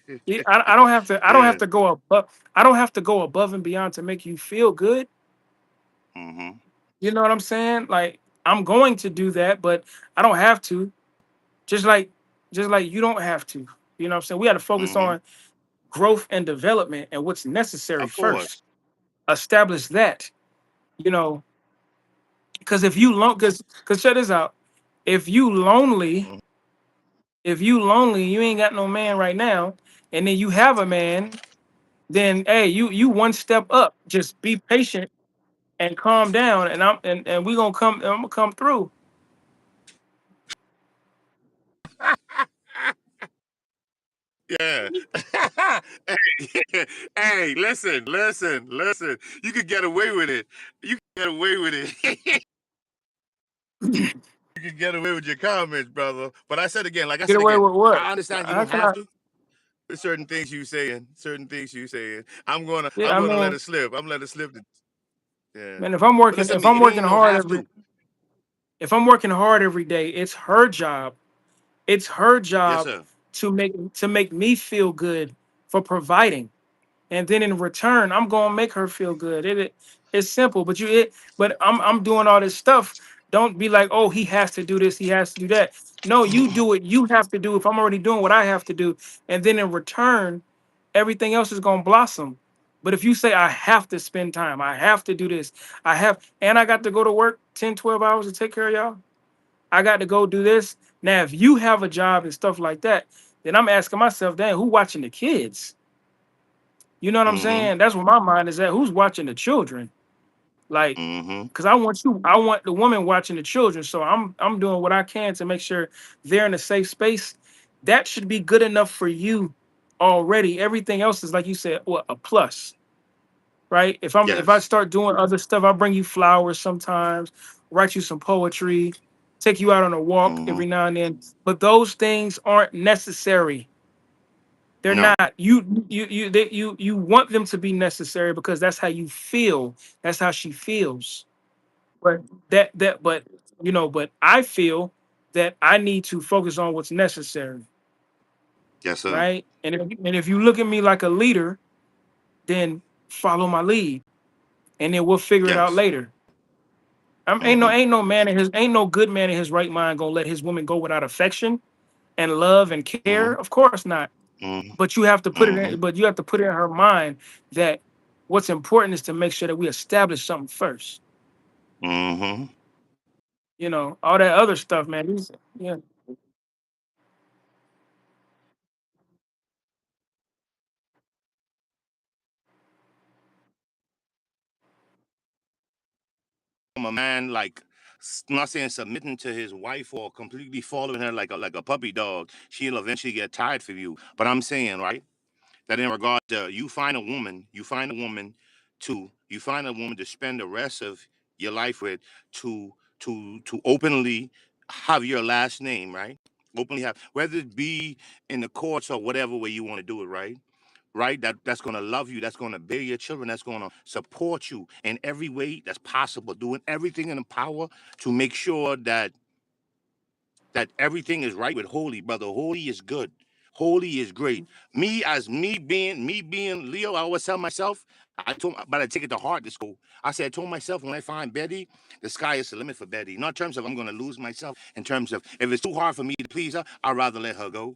I don't have to. I don't have Yeah. to go above. I don't have to go above and beyond to make you feel good. Hmm. You know what I'm saying? Like I'm going to do that, but I don't have to. Just like just like you don't have to. You know what I'm saying? We got to focus Hmm. on growth and development and what's necessary Of first. course. Establish that. You know, because if you because check this out. If you lonely, Mhm. you ain't got no man right now, and then you have a man, then hey, you one step up. Just be patient and calm down, and we gonna come. I'm gonna come through. Yeah. hey, hey, listen. You could get away with it. You can get away with it. You can get away with your comments, brother. But I said again, like I Get said away again, with what? I understand you How don't can have I? to. There's certain things you saying. Yeah, I'm I gonna let mean, it slip. I'm gonna let it slip. Yeah. man, But listen to if me. I'm It ain't working no hard have to. if I'm working hard every day, it's her job. It's her Yes, job sir. to make me feel good for providing, and then in return, I'm gonna make her feel good. It's simple, but I'm doing all this stuff. Don't be like, oh, he has to do this, he has to do that. No, you do what you have to do. If I'm already doing what I have to do, and then in return, everything else is gonna blossom. But if you say I have to spend time, I have to do this, and I got to go to work 10, 12 hours to take care of y'all. I got to go do this. Now, if you have a job and stuff like that, then I'm asking myself, damn, who watching the kids? You know what I'm Mm-hmm. saying? That's where my mind is at. Who's watching the children? Like, Mm-hmm. because I want the woman watching the children. So I'm doing what I can to make sure they're in a safe space. That should be good enough for you already. Everything else is like you said, what a plus, right? If I Yes. start doing other stuff, I'll bring you flowers sometimes, write you some poetry, take you out on a walk Mm-hmm. every now and then. But those things aren't necessary. They're No. not. You want them to be necessary because that's how you feel. That's how she feels. But but but I feel that I need to focus on what's necessary, Yes, sir. right? And if you look at me like a leader, then follow my lead, and then we'll figure it out Yes. later. Ain't no Mm-hmm. ain't no good man in his right mind gonna let his woman go without affection and love and care. Mm-hmm. Of course not. Mm-hmm. But you have to put it Mm-hmm. in. But you have to put it in her mind that what's important is to make sure that we establish something first. Mm-hmm. All that other stuff, man. Yeah. I'm a man like not saying submitting to his wife or completely following her like a puppy dog. She'll eventually get tired for you. But I'm saying right that in regard to you find a woman to spend the rest of your life with to to openly have your last name, right? Openly have whether it be in the courts or whatever way you want to do it, right? Right? That's gonna love you, that's gonna bear your children, that's gonna support you in every way that's possible, doing everything in the power to make sure that everything is right with holy, brother. Holy is good. Holy is great. Me being Leo, I always tell myself, but I take it to heart. This school. I told myself when I find Betty, the sky is the limit for Betty. Not in terms of I'm gonna lose myself. In terms of if it's too hard for me to please her, I'd rather let her go.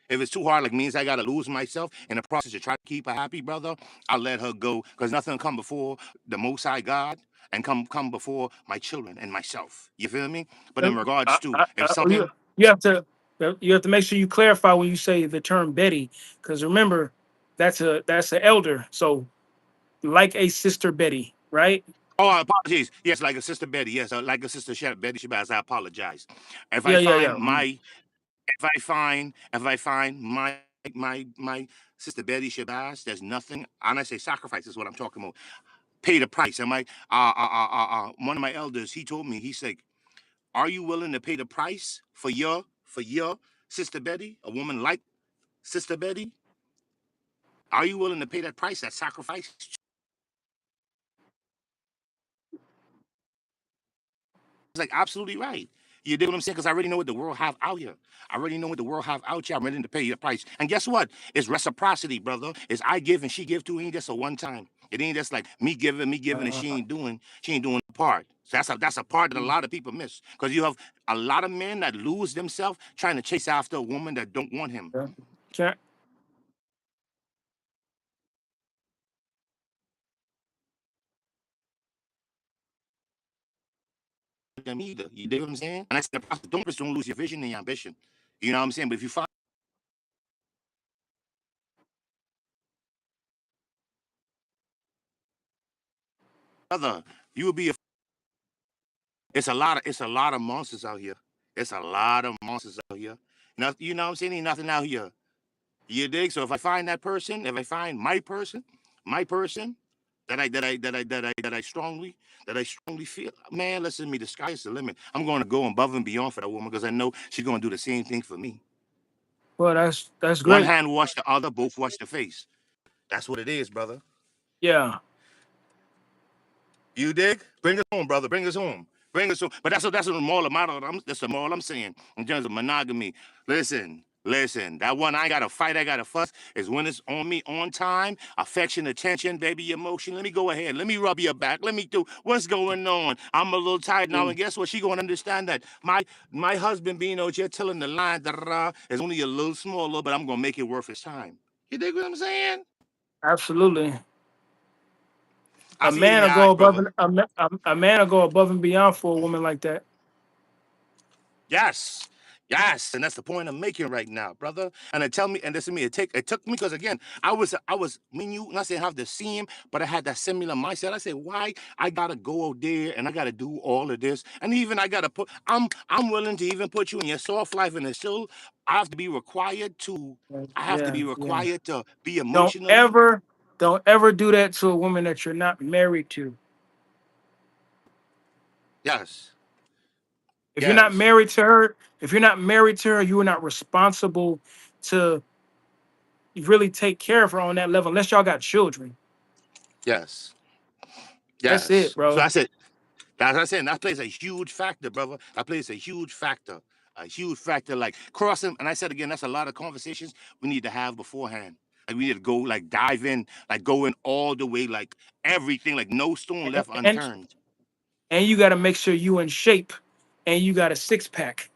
If it's too hard, like means I gotta lose myself in the process to try to keep her happy, brother, I'll let her go. Cause nothing come before the Most High God and come before my children and myself. You feel me? But in regards to if You something, you have to you have to make sure you clarify when you say the term Betty, because remember that's an elder. So like a sister Betty, right? oh, apologies. Yes, like a sister Betty. Yes, like a sister Betty Shabazz. I apologize. If I Yeah, yeah, find yeah. my, if I find my sister Betty Shabazz, there's nothing. And I say sacrifice is what I'm talking about. Pay the price. Am I? One of my elders, he told me. He said, "Are you willing to pay the price for your sister Betty, a woman like sister Betty? Are you willing to pay that price, that sacrifice?" It's like absolutely right. You dig what I'm saying? Because I already know what the world have out here. I already know what the world have out here. I'm ready to pay your price. And guess what? It's reciprocity, brother. It's I give and she give too. It ain't just a one time. It ain't just like me giving, and Uh, she ain't doing the part. So that's a part that a lot of people miss. Because you have a lot of men that lose themselves trying to chase after a woman that don't want him. yeah. Can Them either. You dig what I'm saying? And I said, don't lose your vision and your ambition. You know what I'm saying? But if you find other, you will be a it's a lot of monsters out here. It's a lot of monsters out here. You know what I'm saying? Ain't nothing out here. You dig? So if I find that person, if I find my person that I strongly feel, man, listen to me, the sky is the limit. I'm gonna go above and beyond for that woman because I know she's gonna do the same thing for me. well, that's One great. hand wash the other, both wash the face. That's what it is, brother. Yeah. You dig? Bring us home, brother. Bring us home. Bring us home. But that's the moral of that's the moral I'm saying in terms of monogamy. Listen. That one I gotta fight, I gotta fuss is when it's on me on time, affection, attention, baby, emotion. Let me go ahead. Let me rub your back. Let me do what's going on. I'm a little tired now, Mm. and guess what? She gonna understand that my husband being out here telling the line is only a little smaller, but I'm gonna make it worth his time. You dig what I'm saying? Absolutely. I A see it in man will your go eyes, above brother. and a man will go above and beyond for a woman like that. Yes. Yes. And that's the point I'm making right now, brother. And it tell me, and listen to me, it took me because again, I was me and you, not saying have the same, but I had that similar mindset. I said, why I gotta go out there and I gotta do all of this. And even I gotta I'm willing to even put you in your soft life and it's still I have to be required to I have to Yeah, be yeah. required to be Don't emotionally. ever don't ever do that to a woman that you're not married to. Yes. If you're not Yes. married to her, if you're not married to her, you are not responsible to really take care of her on that level unless y'all got children. Yes. That's it, Yes. So bro. I said, that's what I'm saying. That plays a huge factor, brother. That plays a huge factor. A huge factor. Like crossing, and I said again, that's a lot of conversations we need to have beforehand. Like we need to go, like dive in, like go in all the way, like everything, like no stone left And unturned. and you got to make sure you in shape, and you got a six pack.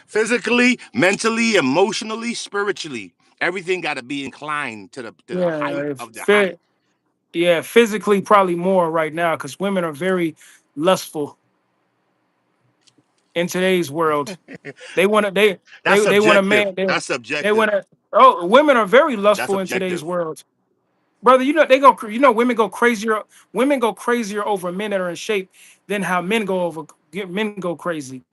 Physically, mentally, emotionally, spiritually. Everything got to be inclined to the height Yeah, of the height. yeah, physically probably more right now because women are very lustful in today's world. They want to That's they want a subjective. man. That's They subjective. want to. Oh, women are very That's lustful in today's objective. world, brother. You know they go. You know women go crazier. Women go crazier over men that are in shape than how men go crazy.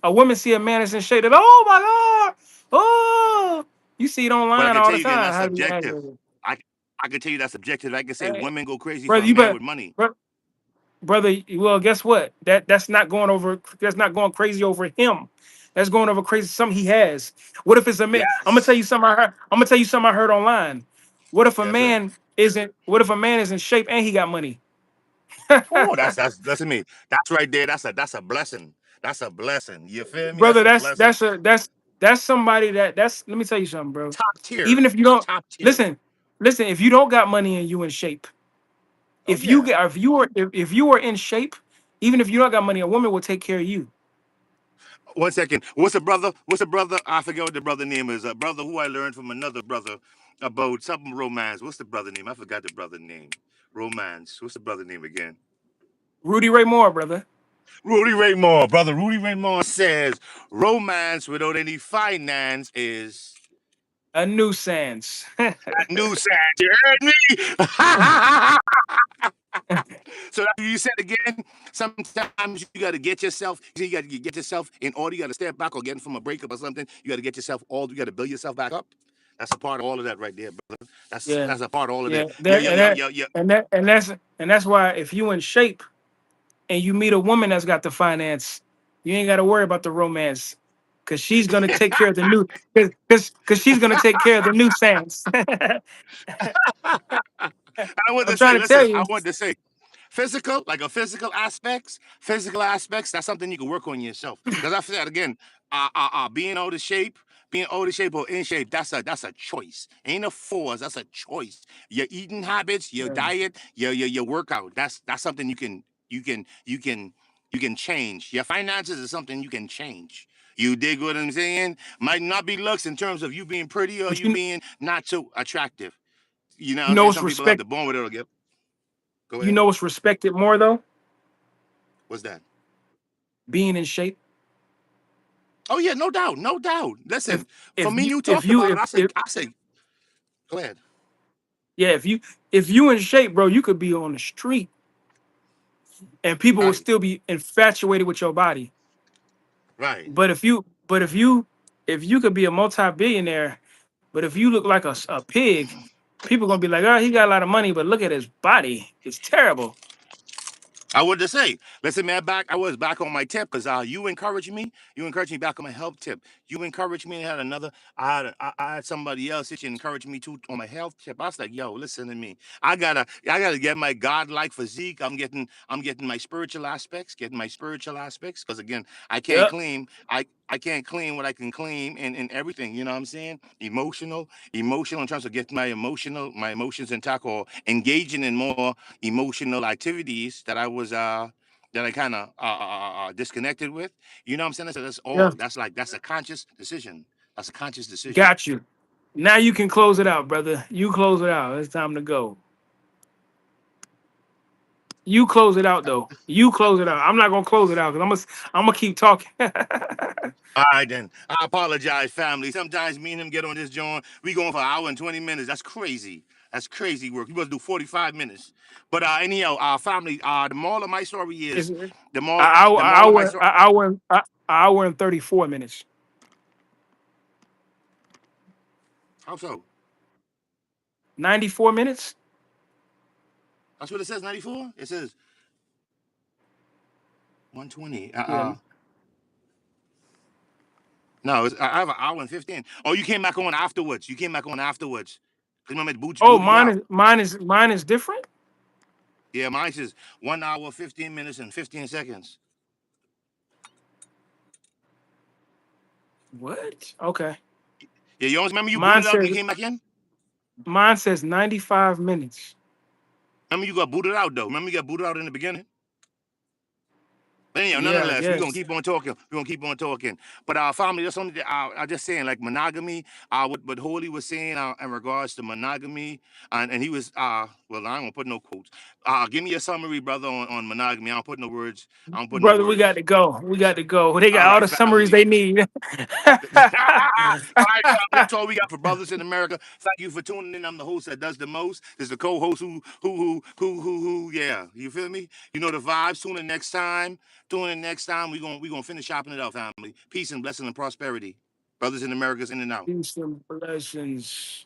A woman see a man that's in shape, and oh my god, oh, you see it But I online can all tell the you then time. that's How to be subjective. aggravated. I I can tell you that's subjective. I can say Hey, women go crazy for brother, a you man better, with money. brother. Well, guess what? That's not going over. That's not going crazy over him. That's going over crazy something he has. What if it's a man? I'm gonna tell Yes. you something I heard. I'm gonna tell you something I heard online. What if a Yes, sir. man isn't? What if a man is in shape and he got money? Oh, that's me. That's right there. That's a blessing. That's a blessing. You feel me? That's Brother, a blessing. that's somebody that's. Let me tell you something, bro. Top tier. Even if you don't Top tier. listen, listen. If you don't got money and you in shape, Oh yeah. if you are in shape, even if you don't got money, a woman will take care of you. 1 second. What's a brother? What's a brother? I forget what the brother name is. A brother who I learned from another brother about something romance. What's the brother name? I forgot the brother name. Romance. What's the brother name again? Rudy Ray Moore, brother. Rudy Ray Moore. Brother Rudy Ray Moore says romance without any finance is A nuisance. a nuisance. You heard me? So that you said again, sometimes you got to get yourself, you got to get yourself in order. You got to step back or getting from a breakup or something. You got to get yourself all, you got to build yourself back up. That's a part of all of that right there, brother. That's Yeah, that's a part of all of yeah. that. Yeah, There yeah, and yeah, that yeah, yeah. and that's why if you in shape and you meet a woman that's got the finance, you ain't got to worry about the romance, cause she's gonna take care of the new, cause she's gonna take care of the nuisance. I want I'm to say, trying to tell listen, I you. want to say, physical, like a physical aspects, that's something you can work on yourself. Because I said again, being out of shape or in shape, that's a choice. Ain't a force, that's a choice. Your eating habits, your Yeah. diet, your workout, that's something you can change. Your finances is something you can change. You dig what I'm saying? Might not be looks in terms of you being pretty or But you being not so attractive. You know what you I'm know saying? what's Some people have respect. the bone with it or get. Go You ahead. know what's respected more though, What's that? being in shape. Oh yeah, no doubt, no doubt. If Listen, for me, you if talked you about it. I say, go ahead. yeah if you in shape, bro, you could be on the street and people will Right, still be infatuated with your body. right. But if you could be a multi-billionaire, but if you look like a pig, people gonna be like, oh, he got a lot of money, but look at his body. It's terrible. I would just say, listen, man, I was back on my tip because you encouraged me. You encouraged me back on my health tip. You encouraged me. I had another. I had somebody else that encouraged me too on my health tip. I was like, yo, listen to me. I gotta get my godlike physique. I'm getting my spiritual aspects. Getting my spiritual aspects because again, I can't Yep. claim. I can't claim what I can claim in everything. You know what I'm saying? Emotional in terms of getting my emotions intact or engaging in more emotional activities that I kind of disconnected with. You know what I'm saying? So that's Yeah. all. That's a conscious decision. That's a conscious decision. Got you. Now you can close it out, brother. You close it out. It's time to go. You close it out though. You close it out. I'm not gonna close it out because I'm gonna keep talking. All right then. I apologize, family. Sometimes me and him get on this joint. We going for an hour and 20 minutes. That's crazy. That's crazy work. We supposed to do 45 minutes. But anyhow, family. The moral of my story It's is an the moral. hour, The moral of my story. hour and 34 minutes. How so? 94 minutes. That's what it says. 94. It says 120. Yeah. No, I have an hour and 15. Oh, you came back on afterwards. You came back on afterwards. Cause remember Oh, booted you out. mine is different. Yeah, mine's is 1 hour, 15 minutes, and 15 seconds. What? Okay. Yeah, you always remember you Mine booted out, says you came back in? mine says 95 minutes. Remember you got booted out though. Remember you got booted out in the beginning? But anyhow, Yeah, I nonetheless, we're gonna guess. keep on talking. We're gonna keep on talking. But family, that's something that I just saying, like monogamy. What Holy was saying in regards to monogamy, and he was well, I ain't gonna put no quotes. Give me a summary, brother, on monogamy. I don't put no words. I don't put no Brother, we got words. to go. We got to go. They got All all right, the summaries family. they need. All right, family. That's all we got for brothers in America. Thank you for tuning in. I'm the host that does the most. There's the co-host who. Yeah, you feel me? You know the vibes. Tune in next time. Tune in next time. We gonna finish chopping it up, family. Peace and blessing and prosperity. Brothers in America's in and out. Peace and blessings.